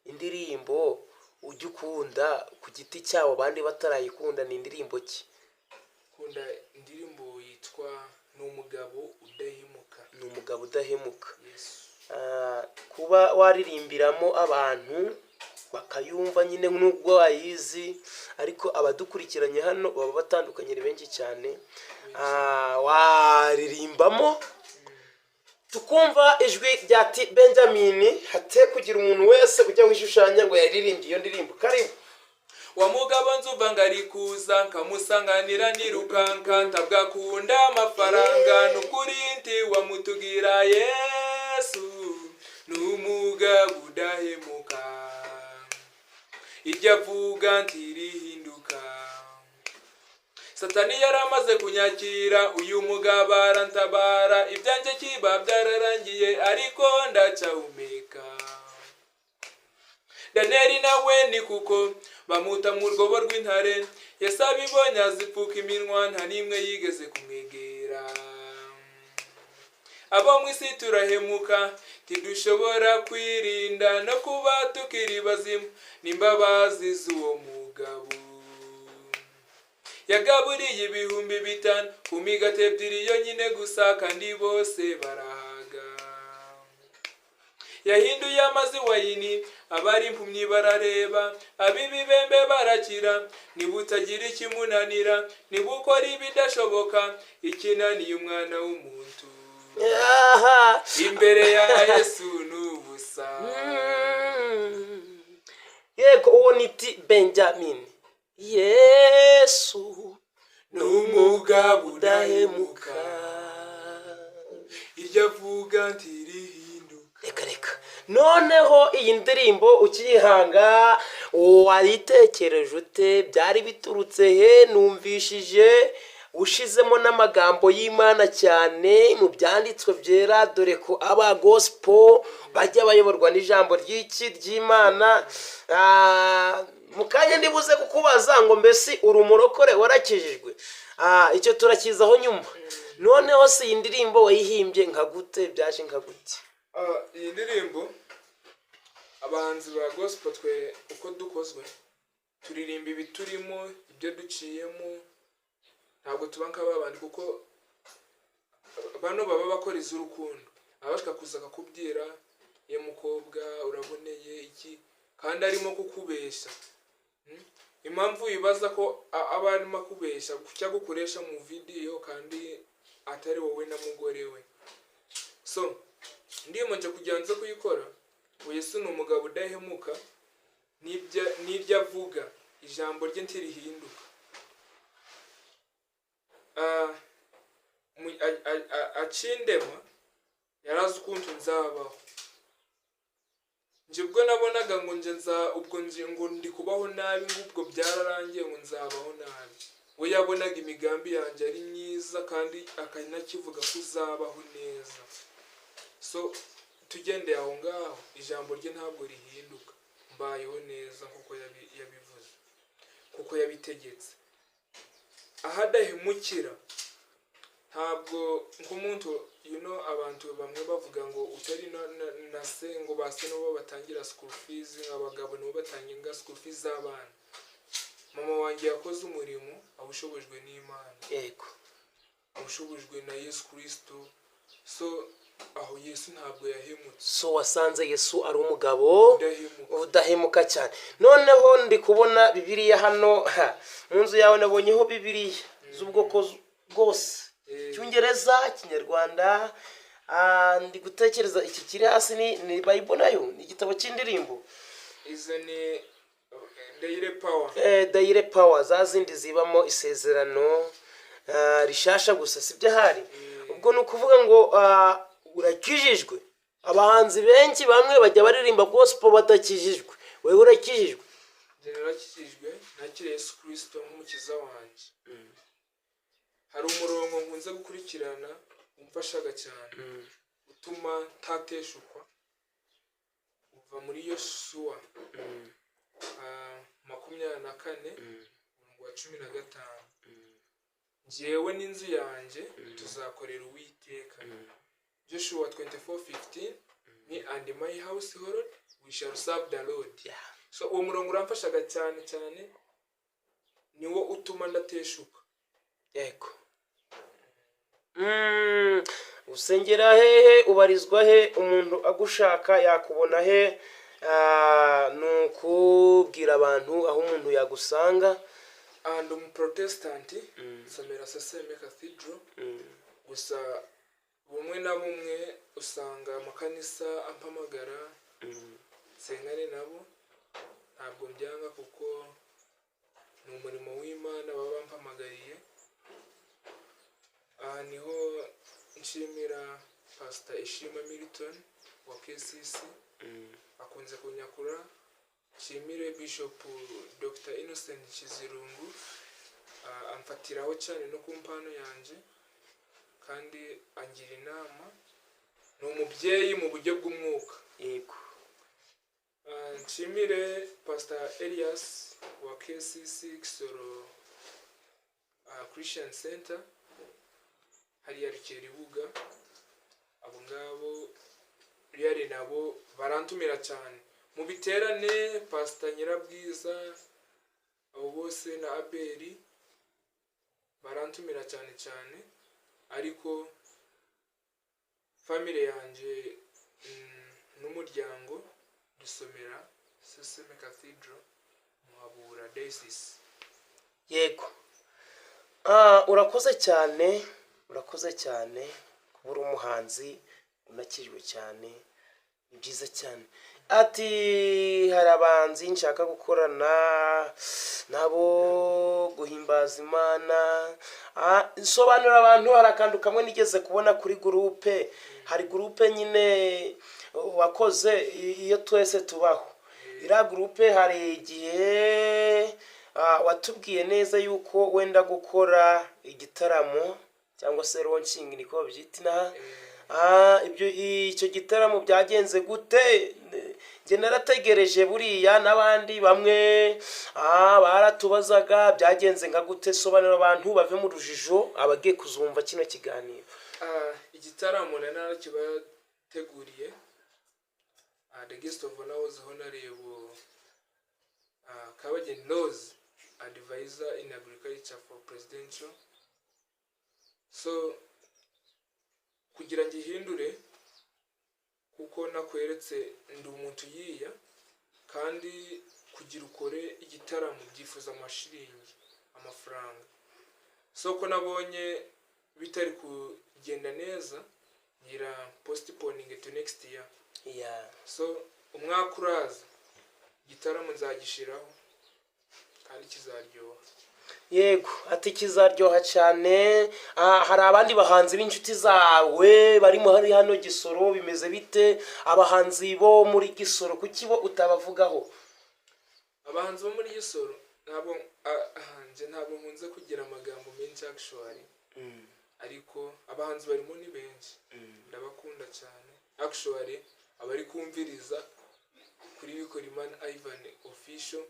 B: indirimbo ujya ukunda ku giti cyawo abandi batarayikunda ni indirimbo ki?
A: Kunda indirimbo yitwa n'umugabo udahemuka.
B: N'umugabo udahemuka.
A: Yes.
B: Kuba waririmbiramo abantu bakayumva nyine nubwo wayizi, ariko abadukurikiranye hano baba batandukanye benshi cyane. Waririmbamo tukumva ijwi rya T.Benjamin, hate kugira umuntu wese ujya wishushanya ngo yaririmbye iyo ndirimbo. Karibu.
A: Wa mugabo nzuva ngari kuza nkamusanganira nirukanka, ntabwakunda amafaranga n'ukuri nti wamutugira Yesu n'umugabo udahemuka, iryo avuga ntirihinduka. Satani yaramaze kunyakira, uyu mugabo arantabara, ibyanjye kiba byararangiye ariko ndacyahumeka. Daniyeli nawe ni kuko bamuta mu rwobo rw'intare, Yesu abibonye azipfuka iminwa, nta n'imwe yigeze kumwegera. Abo mu isi turahemuka, tidushobora kwirinda no kuba tukiri bazima n'imbabazi z'uwo mugabo. Yagaburiye 5,000 ku migati 2 yonyine gusa, kandi bose barahaga. Yahinduye amazi wayini, abari impumyi barareba, ab'ibibembe barakira, nibutagira ikimunanira, nibukora ibidashoboka, ikinaniye umwana w'umuntu. Imbere ya Yesu n'ubusa.
B: Yego, uwo ni T.Benjamin. Yesu
A: n'umugabo udahemuka, iryo avuga ntirihinduka.
B: Reka. Noneho iyi ndirimbo ukiyihanga waritekereje ute? Byari biturutse he? Numvishije ushizemo n'amagambo y'Imana cyane mu byanditswe byera, dore ko aba gospel bajya bayoborwa n'ijambo ry'Imana. Mukanya ndibuze kukubaza ngo mbese uri umurokore warakijijwe? Icyo turakizaho nyuma. Noneho si indirimbo wayihimbye nka gute? Byaje nka gute?
A: Iyi ndirimbo abahanzi ba gospel twe uko dukozwe turirimba ibiturimo, ibyo duciyemo, ntabwo tuba nk'abandi, kuko bano baba bakora iz'urukundo, abashaka kuza kakubwira ye mukobwa kandi arimo kukubesha. Impamvu wibaza ko aba arimo kubesha kucya gukoresha mu video kandi atari wowe na mugore we. So ndimo nje kujanza kuyikora. Yesu ni umugabo udahemuka, n'ibyo avuga ijambo rye ntirihinduka. Acindema yarazi ukuntu nzabaho. Nje ubwo nabonaga ngo ngo ndi kubaho nabi, ngubwo byararangiye ngo nzabaho nabi. We yabonaga imigambi yanjye ari myiza kandi akanakivuga ko uzabaho neza. So tugendeye aho ngaho, ijambo rye ntabwo rihinduka. Mbayeho neza kuko yabivuze, kuko yabitegetse. Ahadahemukira ntabwo nk'umuntu abantu bamwe bavuga ngo utari na se ngo base no batangira school fees, abagabo no batangira school fees z'abana. Mama wanjye yakoze umurimo abushobojwe n'Imana,
B: yego,
A: abushobojwe na Yesu Kristo. So aho Yesu ntabwo yahemutse.
B: So wasanze Yesu ari umugabo udahemuka cyane. Noneho ndi kubona Bibiliya hano mu nzu yawe, nabonyeho Bibiliya z'ubwoko bwose, Cyongereza, Kinyarwanda. Ndi gutekereza iki kiri hasi ni Bible, nayo ni igitabo cy'indirimbo.
A: Izo ni Daily Power.
B: Daily Power zazindi zibamo isezerano rishasha gusa, sibyo hari. Ubwo ni ukuvuga ngo urakijijwe. Abahanzi benshi bamwe bajya baririmba gospel batakijijwe. Wewe urakijijwe?
A: Narakijijwe, nakiriye Yesu Kristo nk'umukiza wanjye. Hari umurongo nkunze gukurikirana umfashaga cyane, utuma ntateshukwa, uva muri Yosuwa 24:15. Njyewe n'inzu yanjye tuzakorera Uwiteka. Joshua 24:15, me and my household we shall serve the Lord. So uwo murongo uramfashaga cyane cyane, niwo utuma ndateshuka.
B: Yego. Usengera hehe, ubarizwa he, umuntu agushaka yakubona he? Nukubwira abantu aho umuntu yagusanga.
A: And Protestant, nsomera Seseme Cathedral. Gusa bumwe na bumwe usanga amakanisa ampamagara, sengane nabo. Ntabwo mbyanga kuko ni umurimo w'Imana baba bampamagariye. Niho nshimira Pastor Ishima Milton wa KCC, akunze kunyakura. Nshimire Bishop Dr. Innocent Chizirungu, amfatiraho cyane no ku mpano yanjye kandi angira inama. Ni umubyeyi mu buryo bw'umwuka.
B: Yego.
A: Nshimire Pastor Elias wa KCC Kisoro Christian Center hariya Rukeribuga. Abo ngabo riyari nabo barantumira cyane mu biterane. Pastor Nyirabwiza, abo bose na Abeli barantumira cyane cyane. Ariko family yanjye n'umuryango dusomera Seseme Cathedral Muhabura Diocese.
B: Yego. Urakoze cyane, urakoze cyane kubura umuhanzi unakijwe cyane. Ni byiza cyane. Ati hari abanzi nshaka gukorana nabo guhimbaza Imana. Nsobanura abantu, harakandu kamwe nigeze kubona kuri groupe. Hari groupe nyine wakoze iyo twese tubaho. Ira groupe hari igihe watubwiye neza yuko wenda gukora igitaramo cyangwa se launching niko byita. Icyo gitaramo byagenze gute? Nge narategereje buriya n'abandi bamwe baratubazaga byagenze nka gute. Sobanura abantu bave mu rujijo abagiye kuzumva kino kiganiro.
A: Igitaramo narakibateguriye. The guest of honor was Honorable Kabageni Laws, advisor in agriculture for presidential. So kugira ngihindure kuko nakweretse ndi umuntu yiya kandi kugira ukore igitaramo byifuza amafaranga. So ko nabonye bitari kugenda neza ngira postponing to next year. So umwaka uraza igitaramo nzagishiraho kandi kizaryoha.
B: Yego, ati kizaryoha cyane. Hari abandi bahanzi b'inshuti zawe barimo hari hano Gisoro, bimeze bite abahanzi bo muri Gisoro, kuki bo utabavugaho?
A: Abahanzi bo muri Gisoro ntabwo nkunze kugira amagambo menshi actually. Ariko abahanzi barimo ni benshi, ndabakunda cyane actually. Abari kumviriza kuri Bikorimana Ivan official,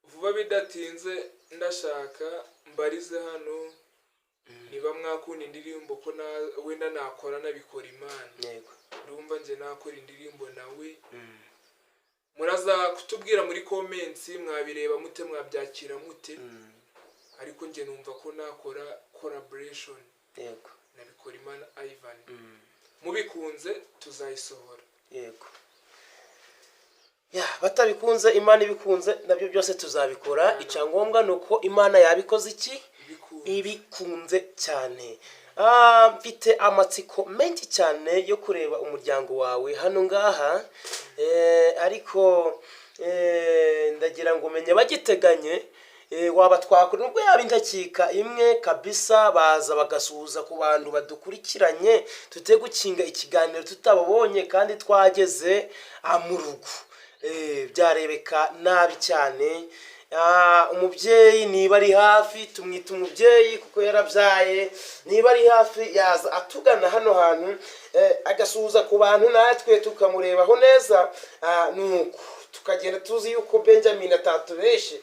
A: vuba bidatinze ndashaka mbarize hano niba mwakunda indirimbo ko wenda nakora na Bikorimana.
B: Yego,
A: ndumva nje nakora indirimbo nawe. Muraza kutubwira muri comments mwabireba mute, mwabyakira mute. Ariko nje numva ko nakora collaboration
B: yego
A: na Bikorimana Ivan. Mubikunze tuzayisohora.
B: Yego, batabikunze Imana ibikunze nabyo byose tuzabikora. Icyangombwa nuko Imana yabikoze iki ibikunze cyane. Mfite amatsiko menshi cyane yo kureba umuryango wawe hano ngaha, ariko ndagira ngo umenye bagiteganye waba twakora nubwo yaba indakika imwe kabisa baza bagasuhuza ku bantu badukurikiranye, gukinga ikiganiro tutababonye kandi twageze mu rugo. Byarebeka nabi cyane. Umubyeyi niba ari hafi tumwita umubyeyi kuko yarabyaye, niba ari hafi yaza atugana hano hantu agasuhuza ku bantu natwe tukamurebaho neza, nuko tukagenda tuzi yuko Benjamin atatubeshe.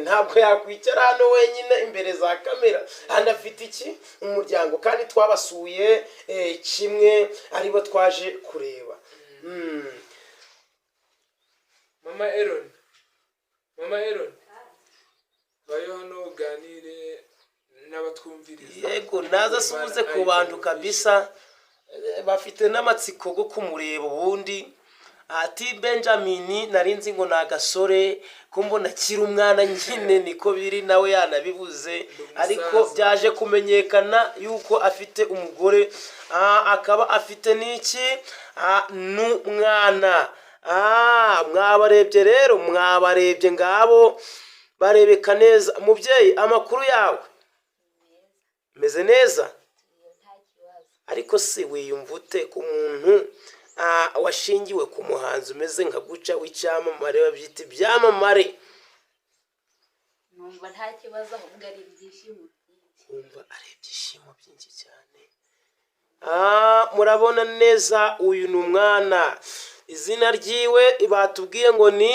B: Ntabwo yakwicara hano wenyine imbere za kamera, hano afite iki umuryango kandi twabasuye kimwe aribo twaje kureba.
A: Mama Aaron bayo hano uganire n'abatwumviriza.
B: Yego, naza asuhuze ku bantu kabisa bafite n'amatsiko go kumureba. Ubundi T.Benjamin narinzi ngo nagasore ko mbona kiri umwana nyine niko biri, nawe yanabivuze, ariko byaje kumenyekana yuko afite umugore, akaba afite n'iki n'umwana. Mwabarebye rero, mwabarebye ngabo barebeka neza. Umubyeyi, amakuru yawe meze neza? Ariko se wiyumva ute ku muntu washingiwe ku muhanzi umeze nka guca w'icyamamare, babyita ibyamamare?
C: numva nta kibazo, ahubwo ari ibyishimo byinshi.
B: Umva ari ibyishimo byinshi cyane. Murabona neza uyu ni umwana, izina ryiwe batubwiye ngo ni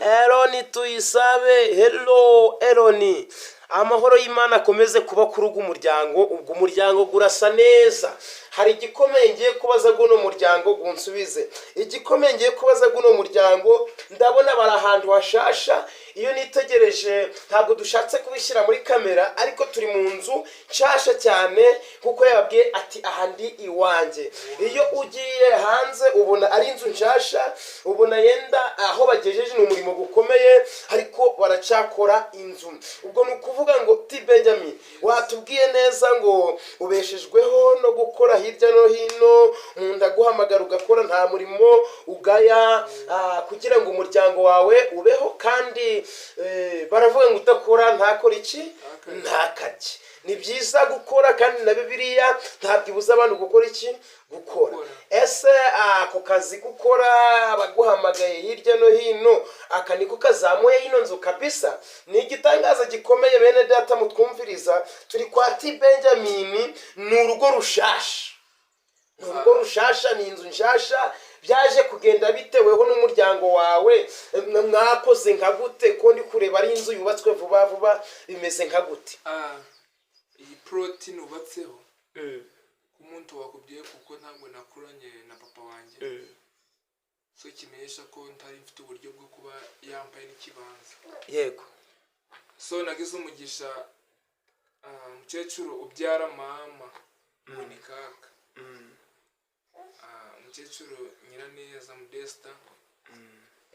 B: Aaron Tuyisabe. Hello Aaron, amahoro y'Imana akomeze kuba kuri ugu muryango. Ubwo umuryango gurasa neza. Hari igikomeye ngiye kubaza guno muryango gunsubize. Igikomeye ngiye kubaza guno muryango, ndabona bari ahantu hashasha. Iyo nitegereje ntabwo dushatse kubishyira muri kamera, ariko turi mu nzu nshasha cyane kuko yababwiye ati aha ndi iwanjye. Iyo ugiye hanze ubona ari inzu nshasha, ubona yenda aho bagejeje ni umurimo gukomeye, ariko baracakora inzu. Ubwo ni ukuvuga ngo T.Benjamin watubwiye neza ngo ubeshejweho no gukora hirya no hino, umuntu aguhamagara ugakora, nta murimo ugaya, kugira ngo umuryango wawe ubeho. Kandi baravuga ngo udakora ntakora iki, ntakarye. Ni byiza gukora, kandi na Bibiliya ntabwo ibuza abantu gukora iki, gukora. Ese ako kazi gukora abaguhamagaye hirya no hino, aka niko kazamuye ino nzu kabisa? Ni igitangaza gikomeye bene data mutwumviriza. Turi kwa T.Benjamin, ni urugo rushasha. Ni urugo rushasha, ni inzu nshasha. Byaje kugenda biteweho n'umuryango wawe, mwakoze nka gute ko ndi kureba ari inzu yubatswe vuba vuba, bimeze nka gute?
A: Iyi proti nubatseho umuntu wakubwiye kuko ntabwo nakuranye na papa wanjye, so kimenyesha ko ntari mfite uburyo bwo kuba yambaye n'ikibanza.
B: Yego,
A: so nagize umugisha umukecuru ubyara mama ni kaka. umukecuru Nyiraneza Modesta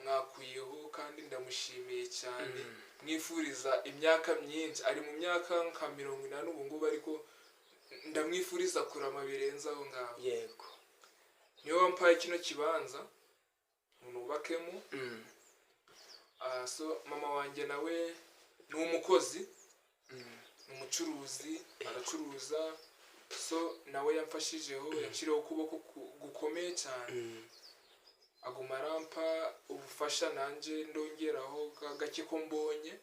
A: mwakuyeho kandi ndamushimiye cyane mwifuriza imyaka myinshi ari mu myaka nka 80 ubu ngubu ariko ndamwifuriza kurama birenze aho ngaho
B: yego
A: niyo wampaye kino kibanza nubakemo so mama wanjye nawe ni umukozi umucuruzi aracuruza so nawe yamfashijeho yaciriyeho ukuboko gukomeye cyane aguma arampa ubufasha nanjye ndongeraho gake ko mbonye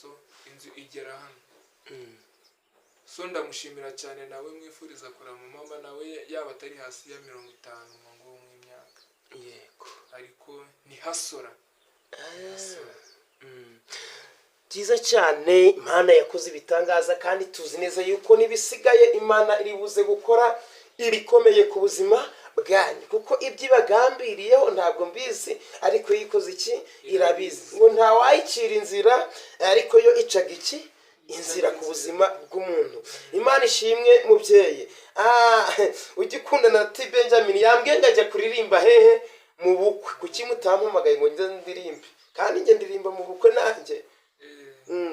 A: so inzu igera hano so ndamushimira cyane nawe mwifuriza kurama mama nawe yaba atari hasi ya 50 ngo mw'imyaka
B: yego
A: ariko ni hasora
B: byiza cyane Imana yakoze ibitangaza kandi tuzi neza yuko nibisigaye Imana iri buze gukora ibikomeye ku buzima bwanyu kuko ibyibagambiriyeho ntabwo mbizi ariko yikoze iki irabizi ngo nta wayicira inzira ariko yo icaga iki inzira ku buzima bw'umuntu Imana ishimwe mubyeyi ugikunda na T.Benjamin yambwiye ngajya kuririmba hehe mu bukwe kuki mutampamagaye ngo nze ndirimbe kandi nge ndirimba mu bukwe nanjye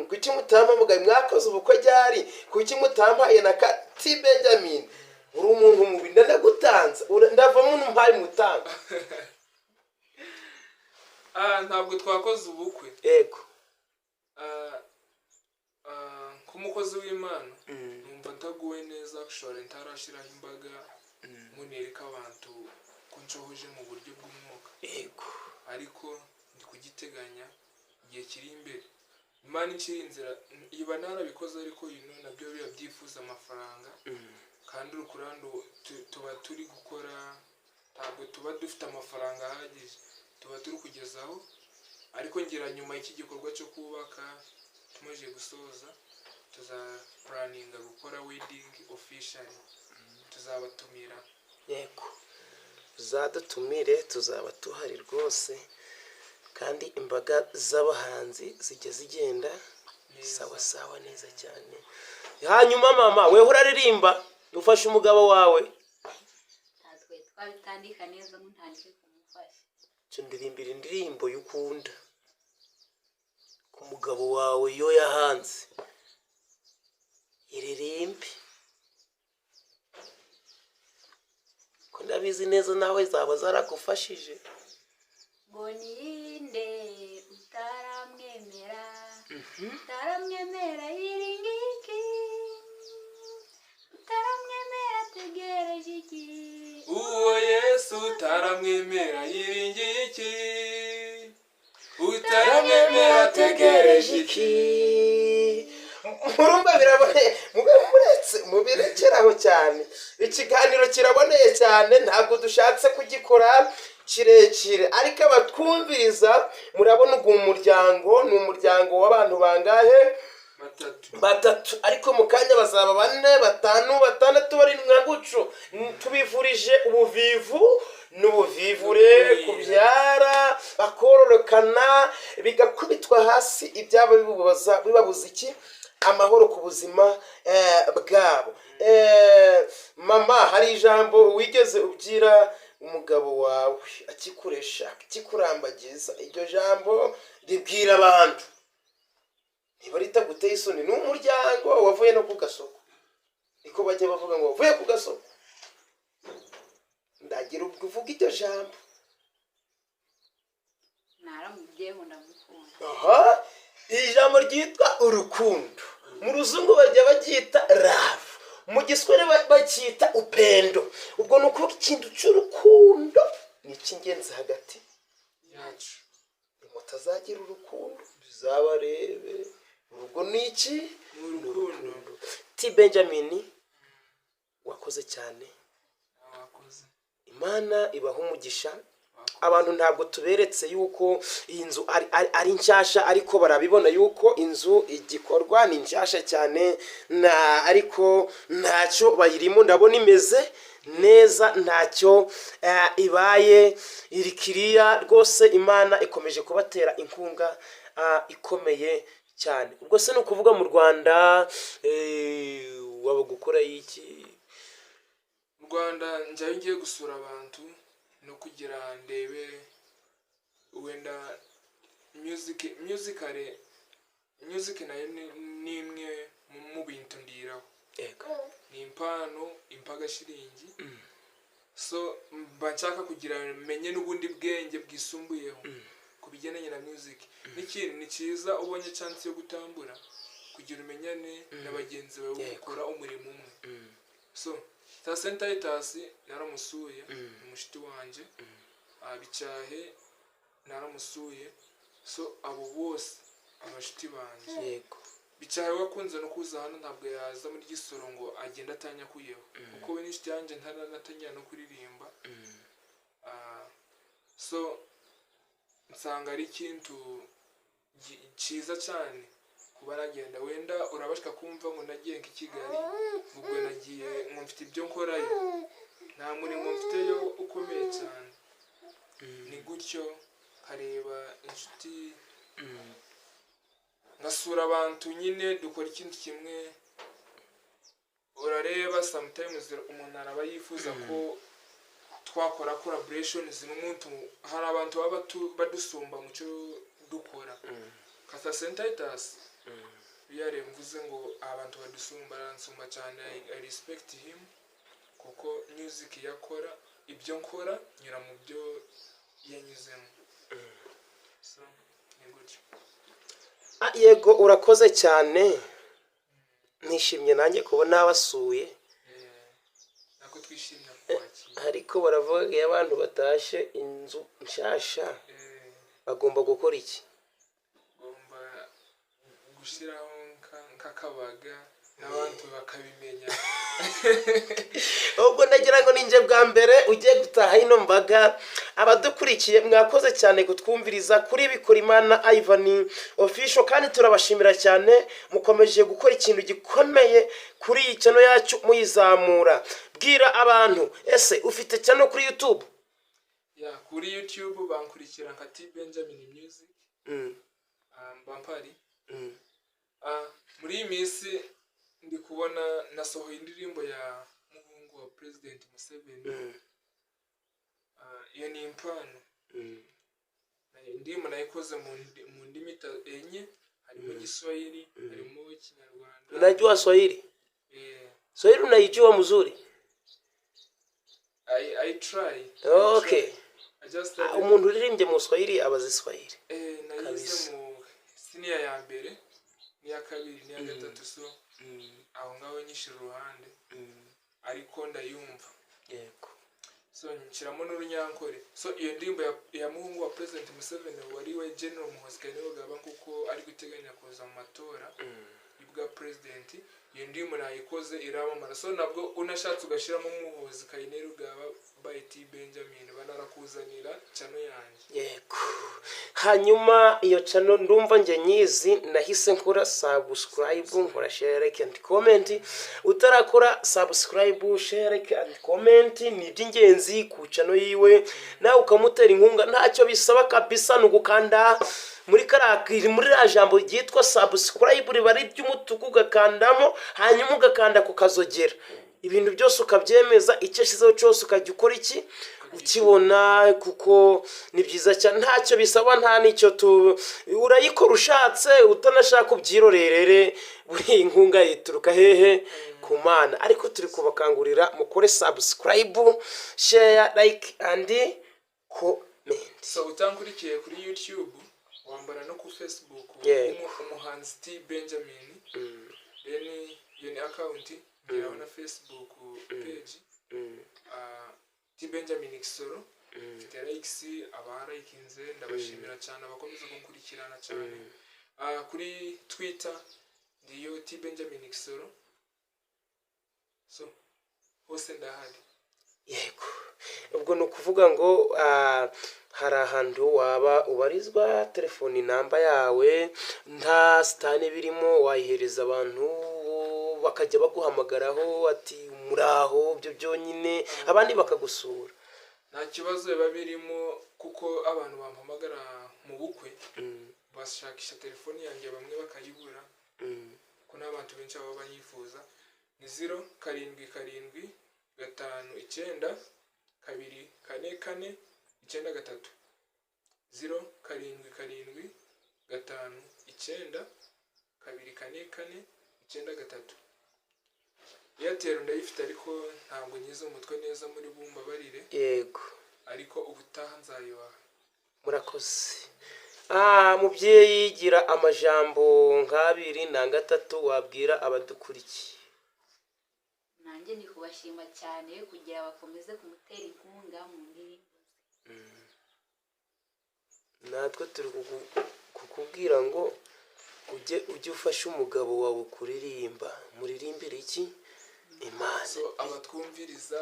B: kuki mutampamagaye mwakoze ubukwe ryari kuki mutampaye na T.Benjamin uri umuntu mubi ndanagutanza ndavamo n'umpaye mutanga
A: ntabwo twakoze ubukwe
B: yego
A: kumukozi w'Imana numva ntaguwe neza actually ntarashiraho imbaga munereka abantu kunshohoje mu buryo bw'umwuka
B: yego
A: ariko ndi kugiteganya igihe kiri imbere Imana incira inzira iba narabikoze ariko nabyo biba byifuza amafaranga kandi urukurando tuba turi gukora ntabwo tuba dufite amafaranga ahagije tuba turi kugezaho ariko ngira nyuma y'iki gikorwa cyo kubaka tumaze gusoza tuzapuraninga gukora wedding official tuzabatumira
B: yego uzadutumire tuzaba tuhari rwose kandi imbaga z'abahanzi zijya zigenda sawa sawa neza cyane hanyuma mama we uraririmba ufashe umugabo wawe
C: natwe twabitandika neza ngo ntandike kumufasha
B: cyo ndirimbira indirimbo y'ukunda ku mugabo wawe yo yahanze iririmbe ko ndabizi neza nawe zaba zaragufashije
C: ngo ninde utaramwemera yiringiki utaramwemera tegereje iki
A: uwo Yesu utaramwemera yiringiye iki utaramwemera tegereje iki
B: murumva biraboneye mubirekeraho cyane ikiganiro kiraboneye cyane ntabwo dushatse kugikora kirekire ariko abatwumviriza murabona ugu umuryango ni umuryango w'abantu bangahe batatu ariko mu kanya bazaba 4 5 6 7 guco tubivurije ubuvivu n'ubuvivure kubyara bakororokana bigakubitwa hasi ibyabo bibabuza iki amahoro ku buzima bwabo mama hari ijambo wigeze ubwira umugabo wawe akikuresha akikurambagiza iryo jambo ribwira abantu niba ritaguteye isoni n'umuryango wavuye no ku gasoko niko bajya bavuga ngo wavuye ku gasoko ndagira uvuga iryo jambo
C: naramubyeho ndamukunda
B: iri jambo ryitwa urukundo mu ruzungu bajya baryita love mu giswahili bacyita upendo ubwo ni ukuvuga ikintu cy'urukundo ni icy'ingenzi hagati
A: yacu
B: mutazagira urukundo bizabarebe urugo ni iki
A: urukundo
B: T.Benjamin wakoze cyane
A: wakoze
B: Imana ibaha umugisha abantu ntabwo tuberetse yuko iyi nzu ari nshyashya ariko barabibona yuko inzu igikorwa ni nshyashya cyane ariko ntacyo bayirimo ndabona imeze neza ntacyo ibaye iri kiriya rwose Imana ikomeje kubatera inkunga ikomeye cyane ubwo se ni ukuvuga mu Rwanda waba gukora iki
A: mu Rwanda njyayo ngiye gusura abantu no kugira ndebe wenda music nayo ni imwe mu bintu ndiraho. Ni impano impaga shiringi. So mba nshaka kugira menye n'ubundi bwenge bwisumbuyeho ku bigendanye na music. N'ikindi ni cyiza ubonye chance yo gutambura kugira umenyane na bagenzi bawe gukora umurimo umwe. So Titus naramusuye umushiti wanje, Bicahe naramusuye. So abo bose abashiti banje Bicahe wakunze no kuza hano ntabwo yaza muri Gisoro ngo agenda atanyakuyeho kuko we n'ishiti yanje ntaranatanya no kuririmba. So nsanga ari ikintu cyiza cyane kuba nagenda. Wenda urabashaka kumva ngo nagiye nk'Ikigali ubwo nagiye ngo mfite ibyo nkorayo, nta murimo mfiteyo ukomeye cyane. Ni gutyo kareba inshuti ngasura abantu nyine dukora ikintu kimwe. Urareba sometimes umuntu araba yifuza ko twakora collaborations n'umuntu, hari abantu baba badusumba mu cyo dukora. Kasa Titus yare mvuze ngo abantu badusumba aransumba cyane. I respect him kuko music yakora ibyo nkora nyura mu byo yanyuzemo. So ni gutyo.
B: Yego urakoze cyane. Nishimye nanjye kubona abasuye.
A: Nako twishimye kwakira.
B: Ariko baravuga abantu batashe inzu nshasha bagomba gukora iki?
A: Gomba gushiraho nk'akabaga n'abantu bakabimenya.
B: Ubwo ndagira ngo ninje bwa mbere ugiye gutaha ino mbaga. Abadukurikiye mwakoze cyane kutwumviriza kuri Bikorimana Ivan official, kandi turabashimira cyane. Mukomeje gukora ikintu gikomeye kuri iyi channel yacu muyizamura. Bwira abantu, ese ufite channel kuri YouTube?
A: Kuri YouTube bankurikira nka T.Benjamin music. Bampari. Muri iyi minsi ndi kubona nasohoye indirimbo ya muhungu wa President Museveni. Iyo ni impano. Indirimbo nayikoze mu ndimi enye, harimo Kiswahili, harimo Kinyarwanda.
B: Unajua Swahili? Swahili unaijua mzuri?
A: I try.
B: Okay.
A: I just
B: umuntu uririmbye mu Swahili abazi Swahili.
A: Nayize mu senior ya mbere, niya kabiri, niya gatatu. So aho ngaho nyishira uruhande ariko ndayumva. Yego. So nshiramo n'urunyankore. So iyo ndimbo ya muhungu wa President Museveni wari we General Muhozikane wagaba kuko ari guteganya kuza mu matora y'ubwa president. Iyo ndimbo nayikoze iramamara. So nabwo unashatse ugashiramo Muhozi Kayineri ugaba by T.Benjamin banarakuzanira channel yanjye.
B: Yego. Hanyuma iyo channel ndumva nje nyizi, nahise nkora subscribe, nkora share, like and comment. Utarakora subscribe, share, like and comment ni by'ingenzi ku channel yiwe. Nawe ukamutera inkunga ntacyo bisaba kabisa, nugukanda muri karakiri muri jambo ryitwa subscribe ribari by'umutuku ugakandamo, hanyuma ugakanda ku kazogera. Ibintu byose ukabyemeza, icyo shizeho cyose ukajya ukora iki ukibona, kuko ni byiza cyane. Ntacyo bisaba, nta nicyo urayikora ushatse, utanashaka ubyirorerere. Buri inkunga yituruka hehe? Ku Mana. Ariko turi kubakangurira mukore subscribe, share, like and comment.
A: So utankurikiye kuri YouTube wambara no ku Facebook umuhanzi T.Benjamin. Iyo ni account ngira na Facebook page T.Benjamin Gisoro. Mfite likes, abarayikinze ndabashimira cyane, abakomeza kunkurikirana cyane. Kuri Twitter ndiyo T.Benjamin Gisoro. So hose ndahari.
B: Yego. Ubwo no kuvuga ngo hari ahantu waba ubarizwa, telefoni namba yawe nta stane birimo, wayihereza abantu bakajya baguhamagaraho ati muraho, byo byonyine abandi bakagusura.
A: Nta kibazo biba birimo kuko abantu bampamagara mu bukwe bashakisha telefoni yanjye bamwe bakayibura ko n'abantu benshi baba bayifuza. Ni 0 7 7 5 9 kabiri kane kane icyenda gatatu 0777 gatanu icyenda kabiri kane kane icyenda gatatu. Airtel ndayifite ariko ntabwo nyize umutwe neza muri bumbabarire.
B: Yego.
A: Ariko ubutaha nzayibaha.
B: Murakoze. Mubyeyi gira amajambo nk'abiri na gatatu wabwira abadukurikiye.
C: Nanjye ni kubashima cyane kugira bakomeze kumutera inkunga mu ndirimbo.
B: Natwe turi kukubwira ngo ujye ufasha umugabo wawe kuririmba. Muririmbire iki? Imana.
A: So abatwumviriza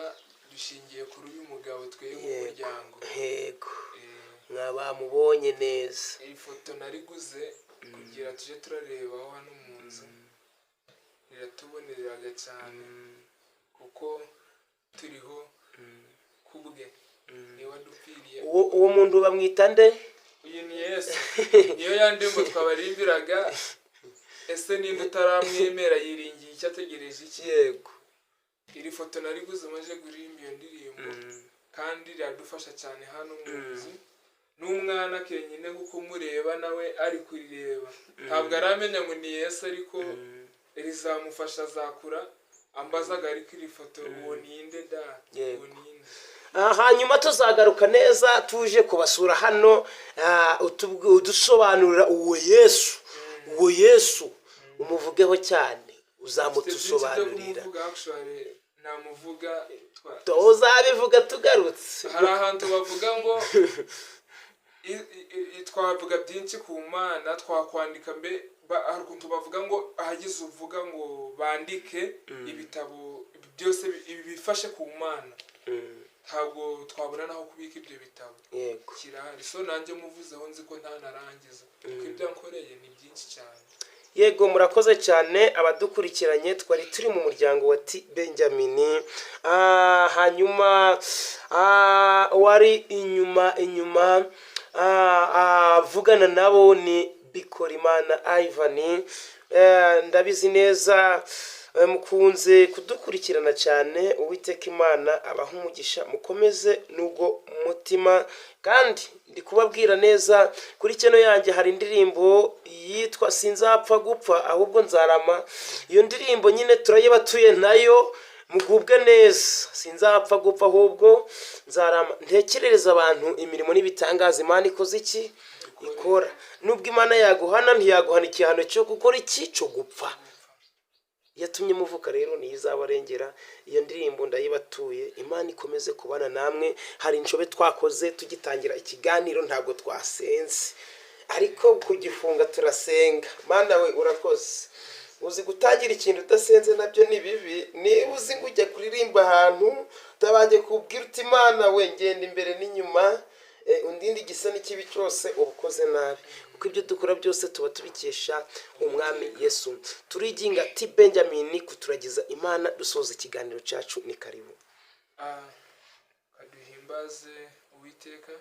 A: dushingiye kuri uyu mugabo tweye mu muryango.
B: Yego. Mwabamubonye neza.
A: Iyi foto nariguze kugira tuje turarebaho hano mu nzu. Iratubonereraga cyane kuko turiho kubwe. Niwe dupfiriye.
B: Uwo muntu bamwita nde?
A: Uyu ni Yesu. Niyo yandimbo twabarimbiraga. Ese ninde utaramwemera yiringiye icyo ategereje iki?
B: Yego.
A: Iri foto nariguze maje gurimba iyo ndirimbo kandi iradufasha cyane hano mu nzu. N'umwana kenyine guko mureba nawe ari kurireba. Ntabwo aramenya ngo ni Yesu ariko rizamufasha zakura ambazaga ariko iri foto uwo ninde da? Uwo ninde?
B: Hanyuma tuzagaruka neza tuje kubasura hano udusobanurira uwo Yesu umuvugeho cyane uzamutusobanurira.
A: Namuvuga
B: tuzabivuga tugarutse.
A: Hari ahantu bavuga ngo twavuga byinshi ku Mana twakwandika mbe hari ukuntu bavuga ngo ahagize uvuga ngo bandike ibitabo byose bifashe ku Mana. Ntabwo twabona naho kubika ibyo bitabo.
B: Yego.
A: Kirahari. So nanjye muvuzeho nzi ko ntanarangiza. Kuko ibyo nkoreye ni byinshi cyane.
B: Yego murakoze cyane abadukurikiranye twari turi mu muryango wa T.Benjamin. Hanyuma wari inyuma avugana nabo ni Bikorimana Ivan. Ndabizi neza mukunze kudukurikirana cyane. Uwiteka Imana abaha umugisha mukomeze nubwo mutima kandi ndi kubabwira neza kuri kino yanjye hari indirimbo yitwa Sinzapfa gupfa ahubwo nzarama. Iyo ndirimbo nyine turayibatuye nayo mugubwe neza. Sinzapfa gupfa ahubwo nzarama. Ntekerereza abantu imirimo n'ibitangaza Imana ikoze iki ikora. Nubwo Imana yaguhana ntiyaguhana ikihano cyo gukora iki cyo gupfa. Yatumye muvuka rero nizabarengera. Iyo ndirimbo ndayibatuye. Imana ikomeze kubana namwe. Hari inshobe twakoze tugitangira ikiganiro ntabwo twasenze ariko kugifunga turasenga. Mana we urakoze. Uzi gutangira ikintu udasenze nabyo ni bibi. Niba uzi ngo ujya kuririmba ahantu utabanje kubwira uti Imana we ngenda imbere n'inyuma undindi gisa n'ikibi cyose ubukoze nabi. Uko ibyo dukora byose tuba tubikesha umwami Yesu. Turiginga T.Benjamin kuturagiza Imana dusoza ikiganiro cyacu. Ni karibu.
A: Kaduhimbaze Uwiteka.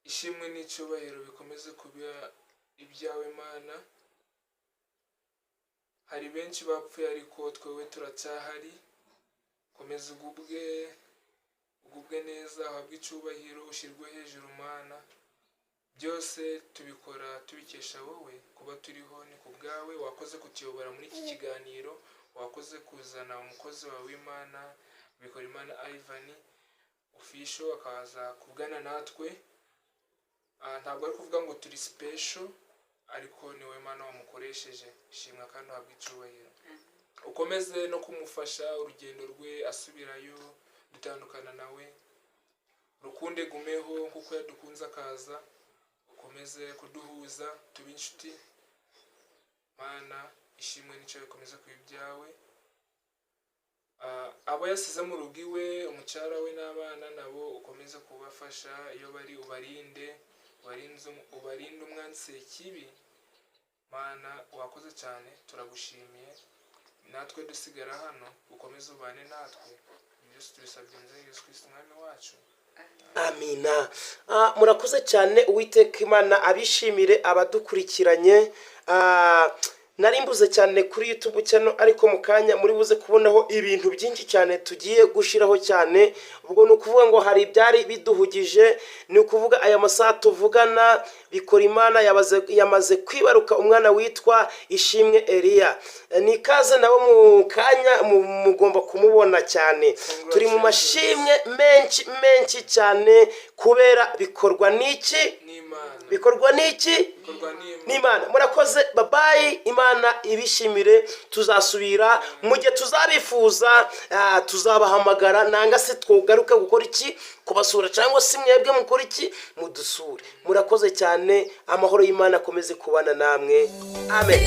A: Ishimwe n'icyubahiro bikomeze kuba ibyawe Mana. Hari benshi bapfuye ariko twewe turacyahari. Komeza ugubwe neza habwe icyubahiro ushirwe hejuru Mana. Byose tubikora tubikesha wowe kuba turiho ni kubgawe. Wakoze kutuyobora muri iki kiganiro. Wakoze kuzana umukozi wawe w'Imana Bikorimana Ivan official akaza kuvugana natwe. Ntabwo ari kuvuga ngo turi special ariko niwe Mana wamukoresheje. Shimwa kandi habwe icyubahiro. Ukomeze no kumufasha urugendo rwe asubirayo dutandukana nawe. Rukunde gumeho kuko yadukunze akaza. Ukomeze kuduhuza tuba inshuti Mana. Ishimwe n'icyo bikomeza kuba ibyawe. Abo yasize mu rugo iwe umucyara we n'abana nabo ukomeze kubafasha iyo bari ubarinde umwanzi Sekibi. Mana wakoze cyane turagushimiye. Natwe dusigara hano ukomeze ubane natwe. Byose tubisabye mu Yesu Kristo umwami wacu.
B: Amina. Murakoze cyane. Uwiteka Imana abishimire abadukurikiranye. narimbuze cyane kuri YouTube channel, ariko mu kanya muri buze kubonaho ibintu byinshi cyane tugiye gushiraho cyane. Ubwo nukuvuga ngo hari byari biduhugije, ni ukuvuga aya masaha tuvugana bikora Imana yamaze kwibaruka umwana witwa Ishimwe Elia. Ni kaze nabo mu kanya mugomba kumubona cyane. Turi mu mashimwe menshi cyane kubera bikorwa n'iki? Bikorwa n'iki? N'Imana. Murakoze, babayi, Imana ibishimire. Tuzasubira mu gihe tuzabifuza, tuzabahamagara nanga se twogaruka gukora iki, kubasura cyangwa se mwebwe mukora iki, mudusure. Murakoze cyane, amahoro y'Imana akomeze kubana namwe. Amen.